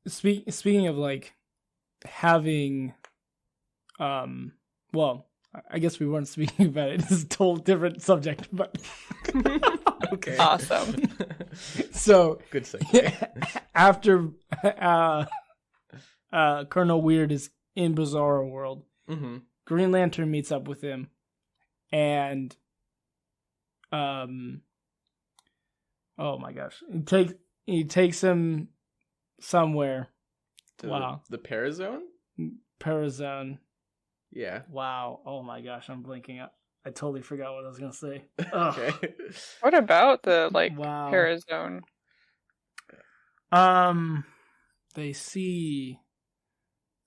speaking of like having, well, I guess we weren't speaking about it. It's a total different subject, but okay, awesome. So good segue. After Colonel Weird is in Bizarro World, Green Lantern meets up with him, and oh my gosh, he takes him somewhere. To the Parazone. Parazone. Yeah. Wow. Oh my gosh, I'm blinking. I totally forgot what I was gonna say. Okay. What about the Parazone? They see.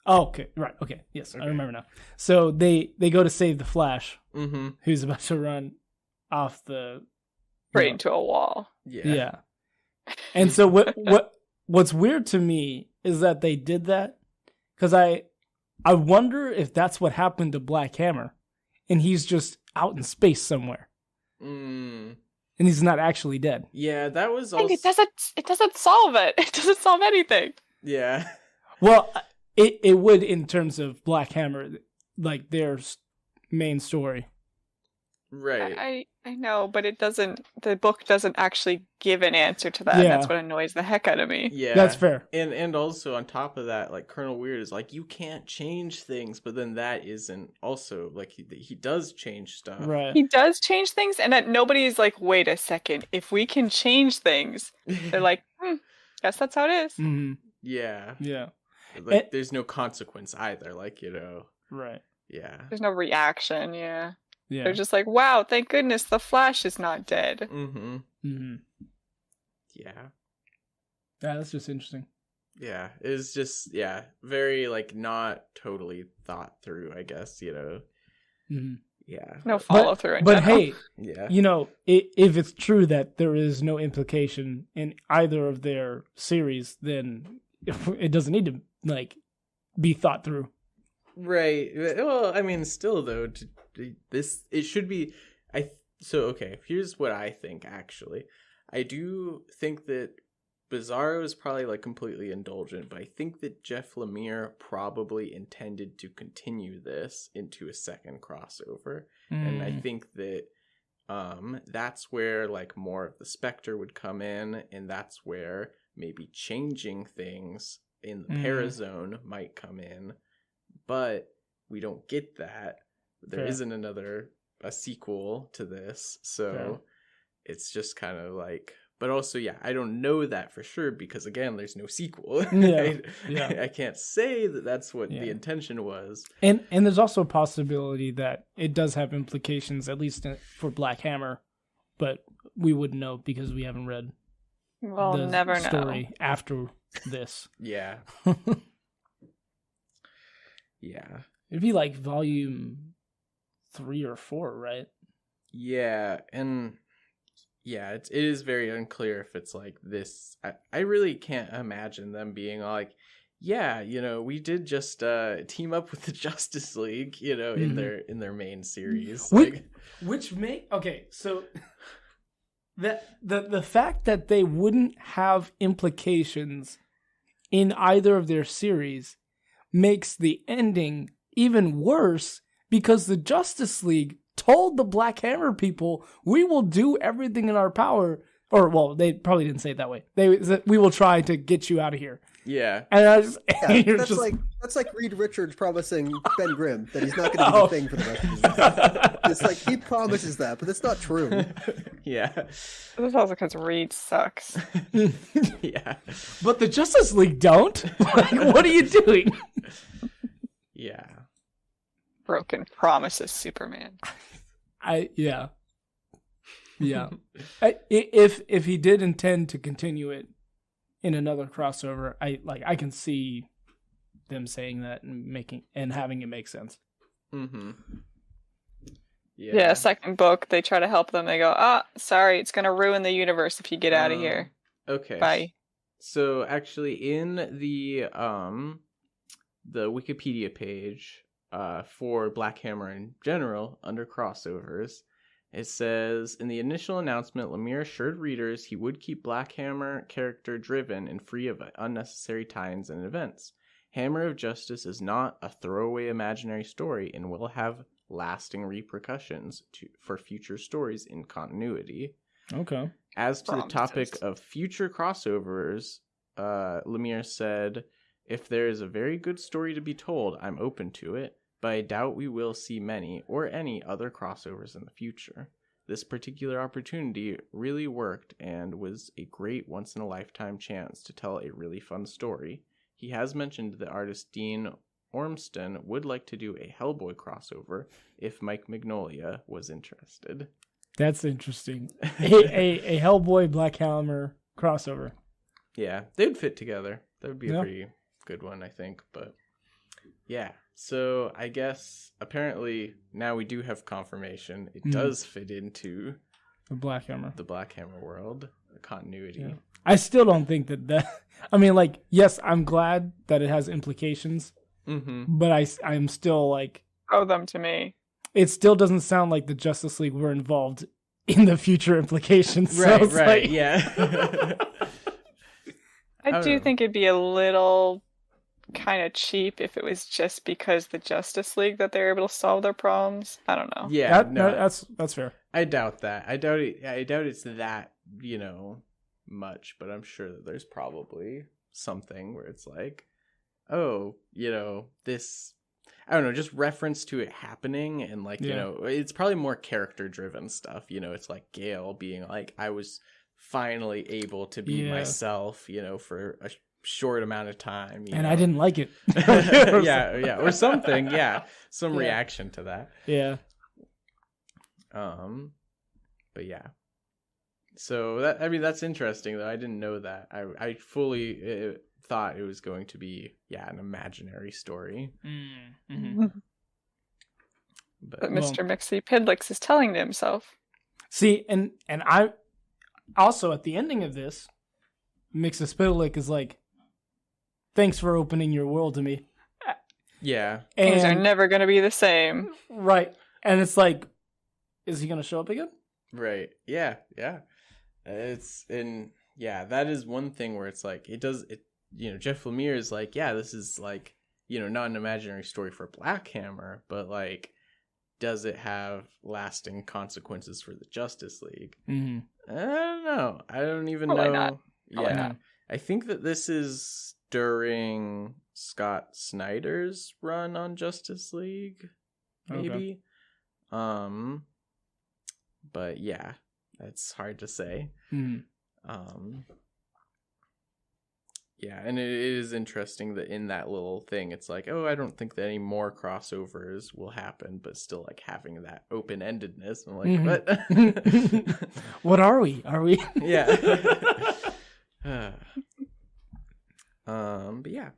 Oh, okay. Right. Okay. Yes, okay. I remember now. So they go to save the Flash, who's about to run off the into a wall. Yeah. And so what's weird to me is that they did that because I wonder if that's what happened to Black Hammer, and he's just out in space somewhere, and he's not actually dead. Yeah, that was also... It doesn't solve it. It doesn't solve anything. Yeah. Well, it would in terms of Black Hammer, like their main story. Right. I know, but the book doesn't actually give an answer to that. And that's what annoys the heck out of me. Yeah. That's fair. And also on top of that, like Colonel Weird is like, you can't change things, but then that isn't also like he does change stuff. Right. He does change things, and that nobody's like, wait a second, if we can change things, they're like, guess that's how it is. Mm-hmm. Yeah. Yeah. Like there's no consequence either, like, Right. Yeah. There's no reaction, yeah. Yeah. They're just like, wow, thank goodness the Flash is not dead. Mm-hmm. Mm-hmm. Yeah. Yeah, that's just interesting. Yeah. It's just, very, like, not totally thought through, I guess, Mm-hmm. Yeah. No follow through in But general. hey, yeah. If it's true that there is no implication in either of their series, then it doesn't need to, like, be thought through. Right. Well, I mean, still though, it should be. Okay. Here's what I think. Actually, I do think that Bizarro is probably like completely indulgent, but I think that Jeff Lemire probably intended to continue this into a second crossover, and I think that that's where like more of the Spectre would come in, and that's where maybe changing things in the Parazone might come in. But we don't get that. There isn't a sequel to this. So it's just kind of like, but also, I don't know that for sure because again, there's no sequel. Yeah. I can't say that that's what the intention was. And there's also a possibility that it does have implications, at least for Black Hammer, but we wouldn't know because we haven't read We'll never story know. after this. Yeah. Yeah. It'd be like volume 3 or 4, right? Yeah, and it is very unclear if it's like this. I really can't imagine them being like, we did just team up with the Justice League, in their main series. So the fact that they wouldn't have implications in either of their series makes the ending even worse because the Justice League told the Black Hammer people, we will do everything in our power, or well, they probably didn't say it that way. We will try to get you out of here. Yeah. And that's like Reed Richards promising Ben Grimm that he's not going to do the thing for the rest of his life. It's like he promises that, but it's not true. Yeah. This is also because Reed sucks. Yeah. But the Justice League don't. Like, what are you doing? Yeah. Broken promises, Superman. Yeah. If he did intend to continue it in another crossover, I can see them saying that and having it make sense. Mm-hmm. Yeah, second book, they try to help them. They go, sorry, it's going to ruin the universe if you get out of here. Okay. Bye. So actually in the Wikipedia page for Black Hammer in general, under crossovers, it says, in the initial announcement, Lemire assured readers he would keep Black Hammer character driven and free of unnecessary tie-ins and events. Hammer of Justice is not a throwaway imaginary story and will have lasting repercussions for future stories in continuity. Okay. As to the topic of future crossovers, Lemire said, if there is a very good story to be told, I'm open to it, but I doubt we will see many or any other crossovers in the future. This particular opportunity really worked and was a great once-in-a-lifetime chance to tell a really fun story. He has mentioned that artist Dean Ormston would like to do a Hellboy crossover if Mike Mignola was interested. That's interesting. a Hellboy Black Hammer crossover. Yeah, they'd fit together. That would be a pretty good one, I think. But yeah, so I guess apparently now we do have confirmation. It does fit into the Black Hammer world, the continuity. Yeah. I still don't think that. I mean, like, yes, I'm glad that it has implications, but I'm still like, owe them to me. It still doesn't sound like the Justice League were involved in the future implications. Right, so right, yeah. I do think it'd be a little kind of cheap if it was just because the Justice League that they're able to solve their problems. I don't know. Yeah, that's fair. I doubt that. I doubt it's that, much, but I'm sure that there's probably something where it's like, oh, this, I don't know, just reference to it happening, and like, it's probably more character driven stuff. It's like Gale being like, I was finally able to be myself, for a short amount of time, and I didn't like it. yeah, or something. Yeah, some reaction to that. Yeah. But yeah. So that's interesting though. I didn't know that. I fully thought it was going to be an imaginary story. Mm-hmm. But Mr. Mixie Pidlix is telling to himself. See, and I also at the ending of this, Mixie Pidlix is like, thanks for opening your world to me. Yeah. Things are never going to be the same. Right. And it's like, is he going to show up again? Right. Yeah. Yeah. That is one thing where it's like, Jeff Lemire is like, this is like, not an imaginary story for Black Hammer, but like, does it have lasting consequences for the Justice League? Mm-hmm. I don't know. I don't even Probably know. Not. Yeah. Not. I think that this is during Scott Snyder's run on Justice League, maybe. Okay. But yeah, that's hard to say. Mm-hmm. Yeah, and it is interesting that in that little thing, it's like, oh, I don't think that any more crossovers will happen, but still like having that open-endedness. I'm like, what? What are we? Are we? Yeah. But yeah,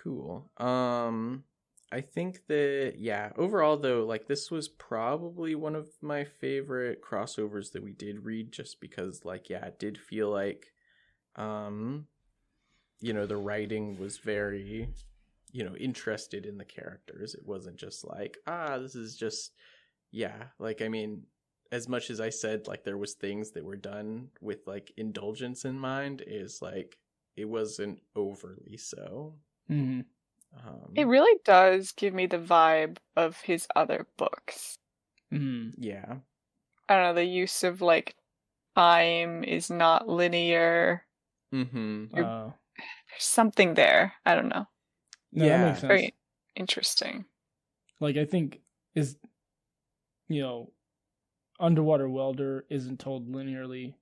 cool. I think that, overall though, like this was probably one of my favorite crossovers that we did read, just because like, it did feel like, the writing was very, interested in the characters. It wasn't just like, this is just, like, I mean, as much as I said, like, there was things that were done with, like, indulgence in mind, is, like, it wasn't overly so. Mm-hmm. It really does give me the vibe of his other books. Mm-hmm. Yeah. I don't know, the use of, like, time is not linear. Mm-hmm. There's something there. I don't know. No, that makes sense. Very interesting. Like, I think Underwater Welder isn't told linearly.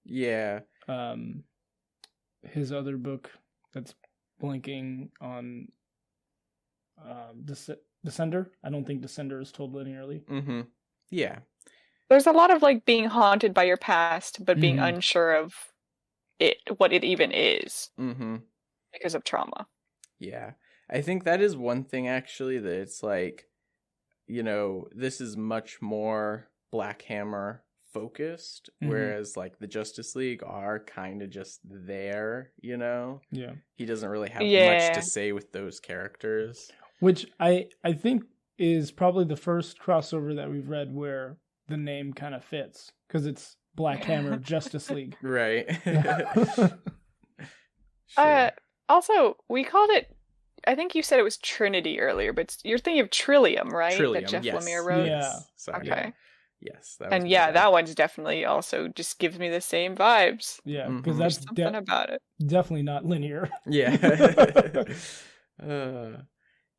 Yeah. His other book that's blanking on Descender. I don't think Descender is told linearly. Mm-hmm. Yeah. There's a lot of like being haunted by your past, but being unsure of what it even is, because of trauma. Yeah, I think that is one thing actually that it's like, this is much more Black Hammer focused, whereas like the Justice League are kind of just there, Yeah. He doesn't really have much to say with those characters. Which I think is probably the first crossover that we've read where the name kind of fits, because it's Black Hammer Justice League. Right. Sure. Also, we called it, I think you said it was Trinity earlier, but you're thinking of Trillium, right? Trillium, that Jeff yes. Lemire wrote? Yeah. Sorry. Okay. Yes. That one's definitely also just gives me the same vibes. Yeah, because that's something about it. Definitely not linear. Yeah.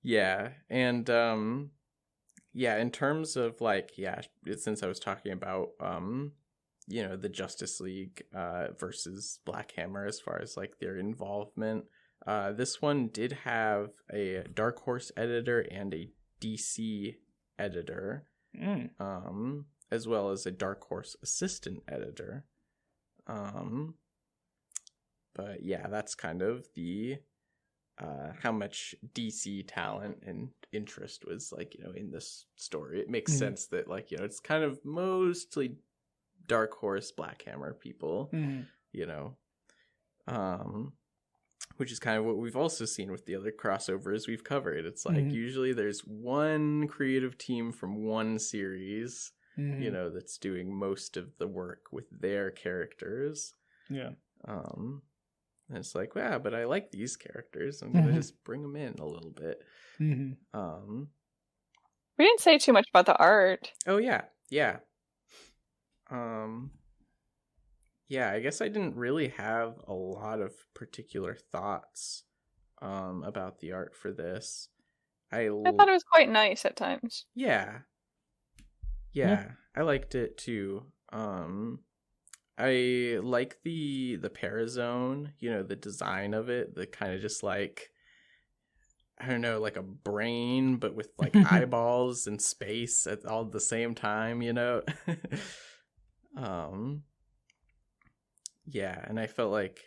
Yeah. And, in terms of like, since I was talking about, the Justice League versus Black Hammer as far as like their involvement, this one did have a Dark Horse editor and a DC editor, as well as a Dark Horse assistant editor. But that's kind of the how much DC talent and interest was like, in this story. It makes sense that like, it's kind of mostly Dark Horse, Black Hammer people, which is kind of what we've also seen with the other crossovers we've covered. It's like usually there's one creative team from one series, that's doing most of the work with their characters. Yeah. And it's like, yeah, but I like these characters. I'm gonna just bring them in a little bit. Mm-hmm. We didn't say too much about the art. Oh yeah. Yeah, I guess I didn't really have a lot of particular thoughts about the art for this. I thought it was quite nice at times. Yeah, I liked it too. I like the Parazone, the design of it, the kind of just like, I don't know, like a brain, but with like eyeballs and space at all the same time, Yeah, and I felt like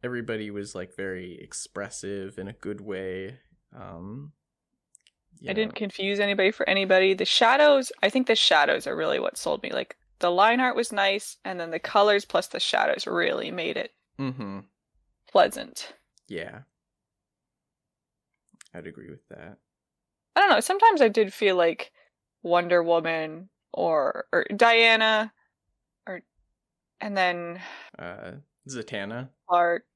everybody was like very expressive in a good way. I didn't confuse anybody for anybody. The shadows, I think the shadows are really what sold me. Like the line art was nice, and then the colors plus the shadows really made it pleasant. Yeah. I'd agree with that. I don't know. Sometimes I did feel like Wonder Woman or Diana, and then Zatanna. Clark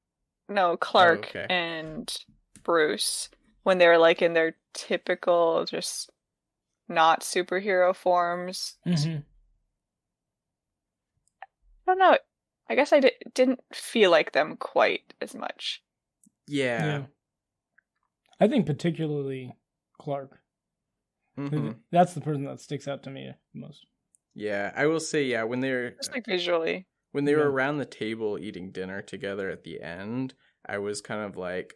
and Bruce, when they were like in their typical, just not superhero forms. Mm-hmm. I don't know. I guess I didn't feel like them quite as much. Yeah. I think particularly Clark. Mm-hmm. That's the person that sticks out to me the most. Yeah, I will say, when they're just like visually, when they were around the table eating dinner together at the end, I was kind of like,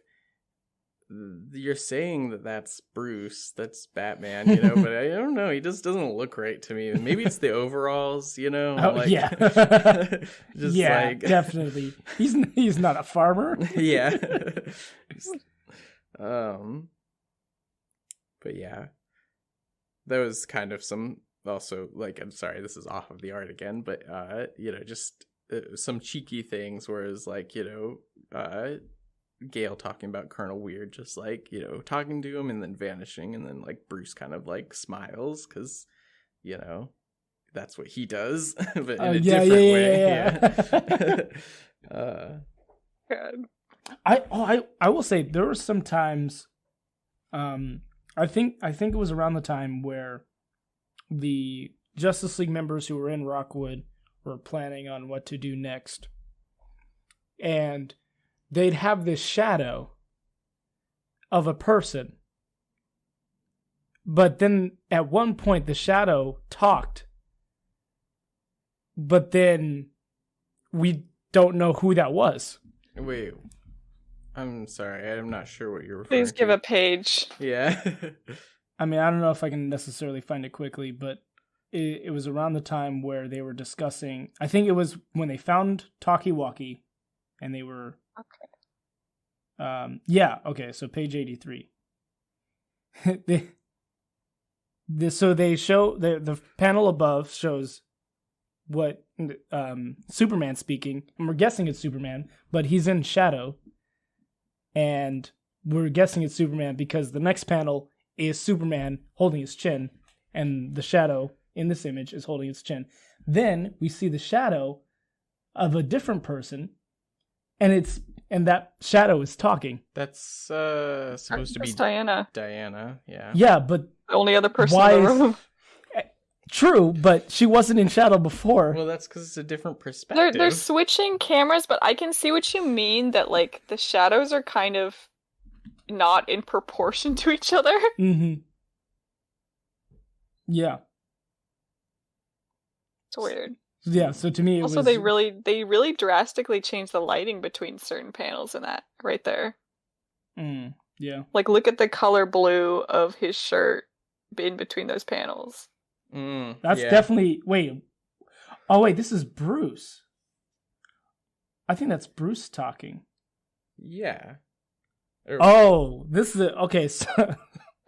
you're saying that that's Bruce, that's Batman, but I don't know, he just doesn't look right to me. Maybe it's the overalls, Yeah. Just like... definitely. He's not a farmer. Yeah. But yeah, that was kind of some, also, like, I'm sorry, this is off of the art again, but just some cheeky things, whereas like, Gale talking about Colonel Weird, just like, talking to him and then vanishing, and then like Bruce kind of like smiles because that's what he does, but in a different way. God. I will say there were some times, I think it was around the time where the Justice League members who were in Rockwood were planning on what to do next, and they'd have this shadow of a person, but then at one point the shadow talked, but then we don't know who that was. Wait, I'm sorry, I'm not sure what you're referring to. Please give a page. Yeah. I mean, I don't know if I can necessarily find it quickly, but it was around the time where they were discussing, I think it was when they found Talkie-Walkie, and they were... Okay. So page 83. So they show, the panel above shows what Superman speaking, and we're guessing it's Superman, but he's in shadow, and we're guessing it's Superman because the next panel is Superman holding his chin, and the shadow in this image is holding his chin. Then we see the shadow of a different person, and that shadow is talking. That's supposed to be Diana. Diana, yeah. Yeah, but the only other person in the room. True, but she wasn't in shadow before. Well, that's because it's a different perspective. They're switching cameras, but I can see what you mean, that like the shadows are kind of not in proportion to each other. Mm-hmm. Yeah. It's weird. Yeah, so to me it also, was... they really drastically changed the lighting between certain panels in that right there. Yeah. Like, look at the color blue of his shirt in between those panels. That's definitely... Wait. Oh, wait, this is Bruce. I think that's Bruce talking. Yeah. This is... Okay, so...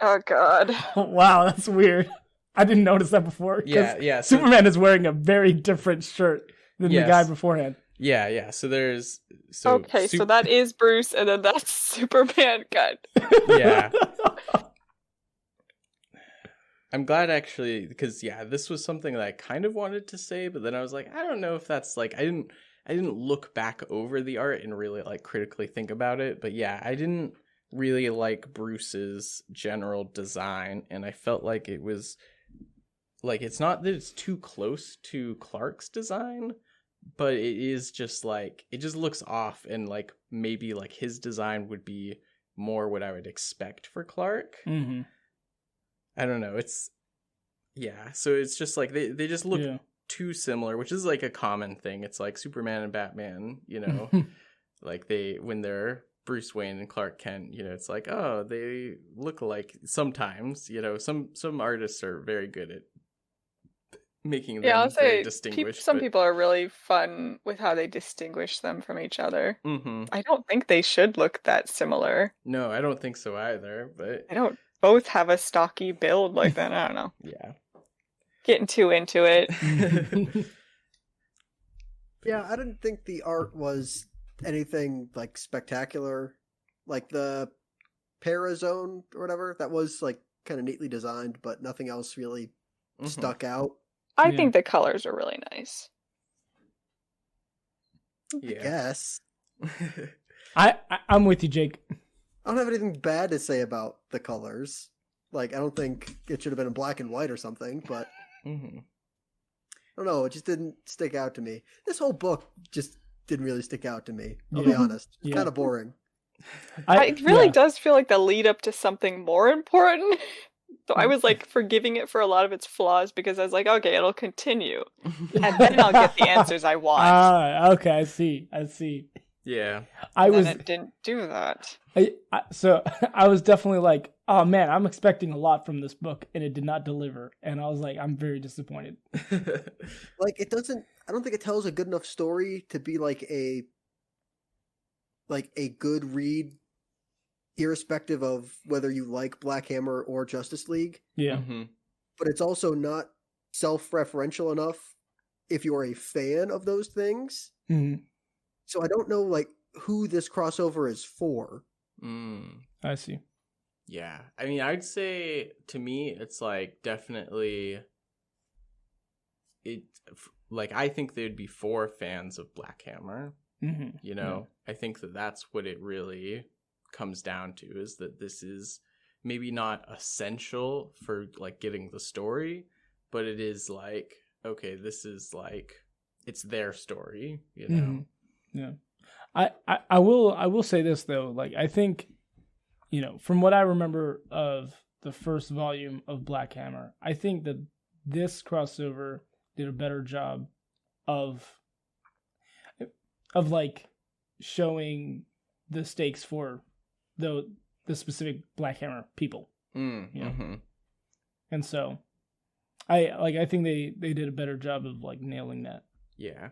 Oh, God. Wow, that's weird. I didn't notice that before. Yeah. So, Superman is wearing a very different shirt than the guy beforehand. Yeah. So there's... So that is Bruce, and then that's Superman. God. Yeah. I'm glad, actually, because, this was something that I kind of wanted to say, but then I was like, I don't know if that's, like, I didn't look back over the art and really like critically think about it, but yeah, I didn't really like Bruce's general design, and I felt like it was like, it's not that it's too close to Clark's design, but it is just like, it just looks off, and like maybe like his design would be more what I would expect for Clark. Mm-hmm. I don't know. So it's just like they just look too similar, which is like a common thing. It's like Superman and Batman, you know, like when they're Bruce Wayne and Clark Kent, you know, it's like, oh, they look alike sometimes, you know. Some artists are very good at making them I'll very say distinguished. Some people are really fun with how they distinguish them from each other. Mm-hmm. I don't think they should look that similar. No, I don't think so either, but I don't both have a stocky build like that. I don't know. Yeah. Getting too into it. Yeah, I didn't think the art was anything like spectacular. Like the Parazone or whatever, that was like kind of neatly designed, but nothing else really stuck out. I think the colors are really nice. Yeah. I guess. I'm with you, Jake. I don't have anything bad to say about the colors. Like, I don't think it should have been in black and white or something, but I don't know, it just didn't stick out to me. This whole book just didn't really stick out to me, I'll be honest. It's kind of boring. It really does feel like the lead up to something more important. So I was like forgiving it for a lot of its flaws because I was like, okay, it'll continue. And then I'll get the answers I want. Okay, I see. Yeah. It didn't do that. So I was definitely like, oh man, I'm expecting a lot from this book, and it did not deliver. And I was like, I'm very disappointed. Like, I don't think it tells a good enough story to be like a good read, irrespective of whether you like Black Hammer or Justice League. Yeah. Mm-hmm. But it's also not self-referential enough if you're a fan of those things. Mm-hmm. So I don't know like who this crossover is for. I see. Yeah. I mean, I'd say to me, it's like definitely I think there'd be 4 fans of Black Hammer. Mm-hmm. You know, I think that's what it really comes down to, is that this is maybe not essential for like getting the story, but it is like, okay, this is like, it's their story, you know? Mm-hmm. Yeah. I will say this though, like I think, you know, from what I remember of the first volume of Black Hammer, I think that this crossover did a better job of like showing the stakes for the specific Black Hammer people. You know? And so I think they did a better job of like nailing that. Yeah.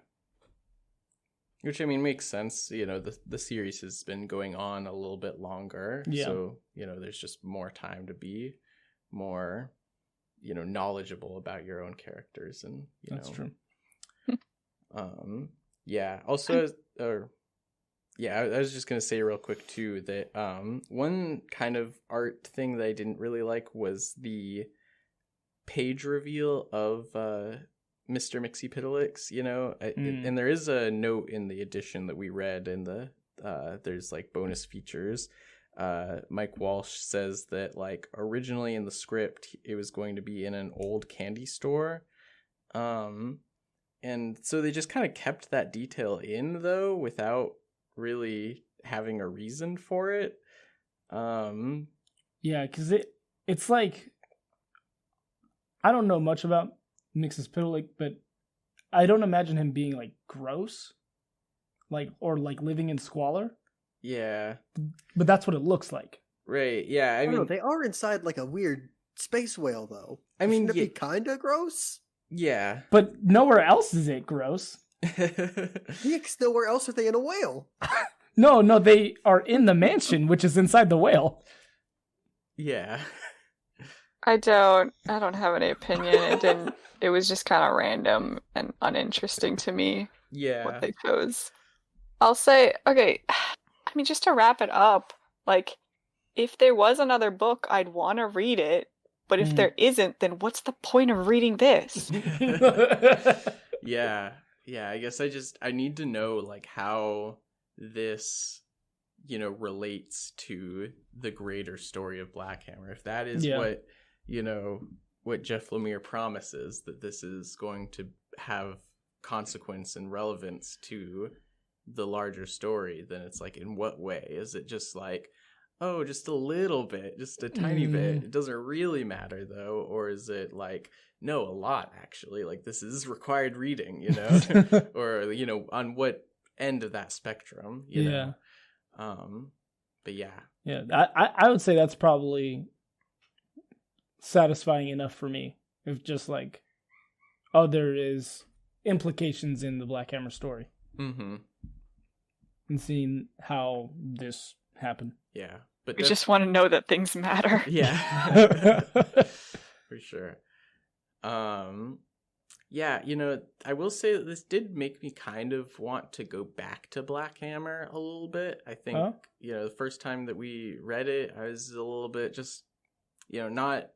Which, I mean, makes sense. You know, the series has been going on a little bit longer. Yeah. So, you know, there's just more time to be more, you know, knowledgeable about your own characters. And, you That's know. true. Yeah. Also, I was just going to say real quick, too, that one kind of art thing that I didn't really like was the page reveal of Mr. Mxyzptlk, you know, and there is a note in the edition that we read in there's like bonus features. Mike Walsh says that like originally in the script, it was going to be in an old candy store. And so they just kind of kept that detail in though, without really having a reason for it. Yeah, because it's like, I don't know much about Mxyzptlk, but I don't imagine him being like gross, like, or like living in squalor. Yeah, but that's what it looks like. Right. Yeah. I mean, know, they are inside like a weird space whale, though. I mean, shouldn't it be kind of gross? Yeah, but nowhere else is it gross. Nowhere else are they in a whale? No, they are in the mansion, which is inside the whale. Yeah. I don't have any opinion. It was just kind of random and uninteresting to me. Yeah. What they chose. I'll say, okay, I mean, just to wrap it up, like, if there was another book, I'd want to read it. But if there isn't, then what's the point of reading this? Yeah. I guess I need to know like how this, relates to the greater story of Black Hammer. If that is what, what Jeff Lemire promises, that this is going to have consequence and relevance to the larger story, then it's like, in what way? Is it just like, oh, just a little bit, just a tiny bit, it doesn't really matter though? Or is it like, no, a lot actually, like this is required reading, or on what end of that spectrum, you know? But I would say that's probably satisfying enough for me. If just like, oh, there is implications in the Black Hammer story, and seeing how this happened. Yeah, but we just want to know that things matter. Yeah, for sure. I will say that this did make me kind of want to go back to Black Hammer a little bit. I think, the first time that we read it, I was a little bit just, not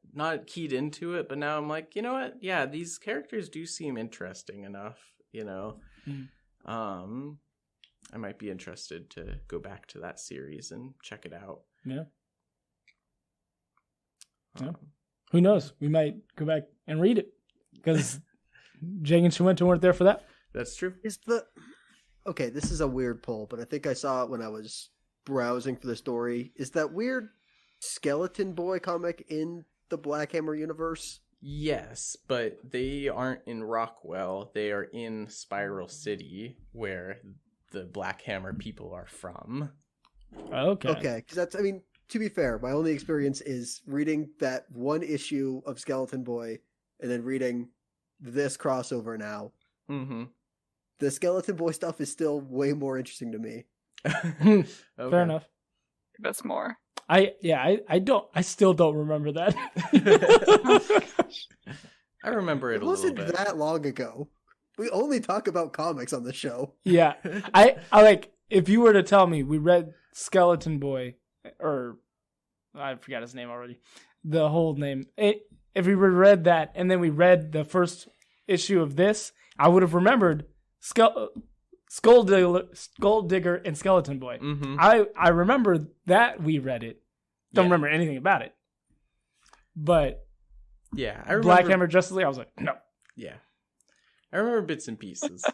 keyed into it, but now I'm like, you know what? Yeah, these characters do seem interesting enough, I might be interested to go back to that series and check it out. Yeah. Who knows? We might go back and read it because Jake and Shawenta weren't there for that. That's true. Okay, this is a weird poll, but I think I saw it when I was browsing for the story. Is that weird Skeleton Boy comic in the Black Hammer universe? Yes, but they aren't in Rockwell. They are in Spiral City, where the Black Hammer people are from. Okay, because that's, to be fair, my only experience is reading that one issue of Skeleton Boy and then reading this crossover now. Mm-hmm. The Skeleton Boy stuff is still way more interesting to me. Okay. Fair enough. That's more. I still don't remember that. I remember it a little bit. It wasn't that long ago. We only talk about comics on the show. Yeah. I like, if you were to tell me we read Skeleton Boy, or I forgot his name already, the whole name. If we read that and then we read the first issue of this, I would have remembered Skull Digger and Skeleton Boy. Mm-hmm. I remember that we read it. Don't remember anything about it. But yeah, I remember Black Hammer Justice League, I was like, no. Yeah. I remember bits and pieces.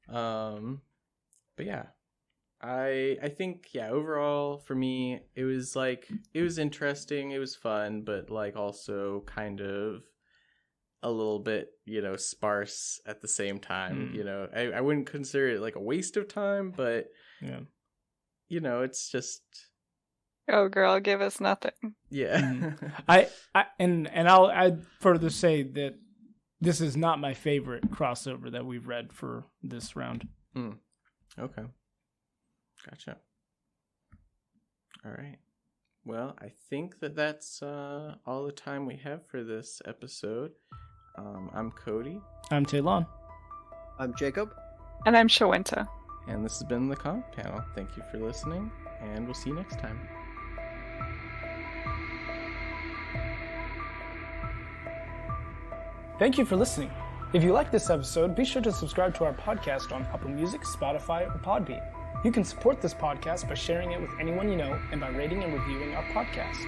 But yeah. I think, overall for me, it was interesting, it was fun, but like also kind of a little bit, sparse at the same time. I wouldn't consider it like a waste of time, but it's just, oh girl, give us nothing. Yeah. I'd further say that this is not my favorite crossover that we've read for this round. Okay. Gotcha. All right. Well, I think that's all the time we have for this episode. I'm Cody. I'm Taylon. I'm Jacob. And I'm Shawenta. And this has been the Comic Panel. Thank you for listening, and we'll see you next time. Thank you for listening. If you like this episode, be sure to subscribe to our podcast on Apple Music, Spotify, or Podbean. You can support this podcast by sharing it with anyone you know and by rating and reviewing our podcast.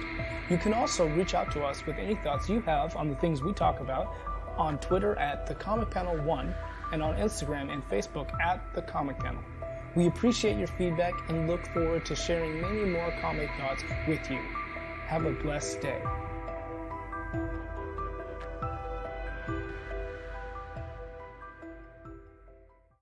You can also reach out to us with any thoughts you have on the things we talk about on Twitter at TheComicPanel1 and on Instagram and Facebook at TheComicPanel. We appreciate your feedback and look forward to sharing many more comic thoughts with you. Have a blessed day.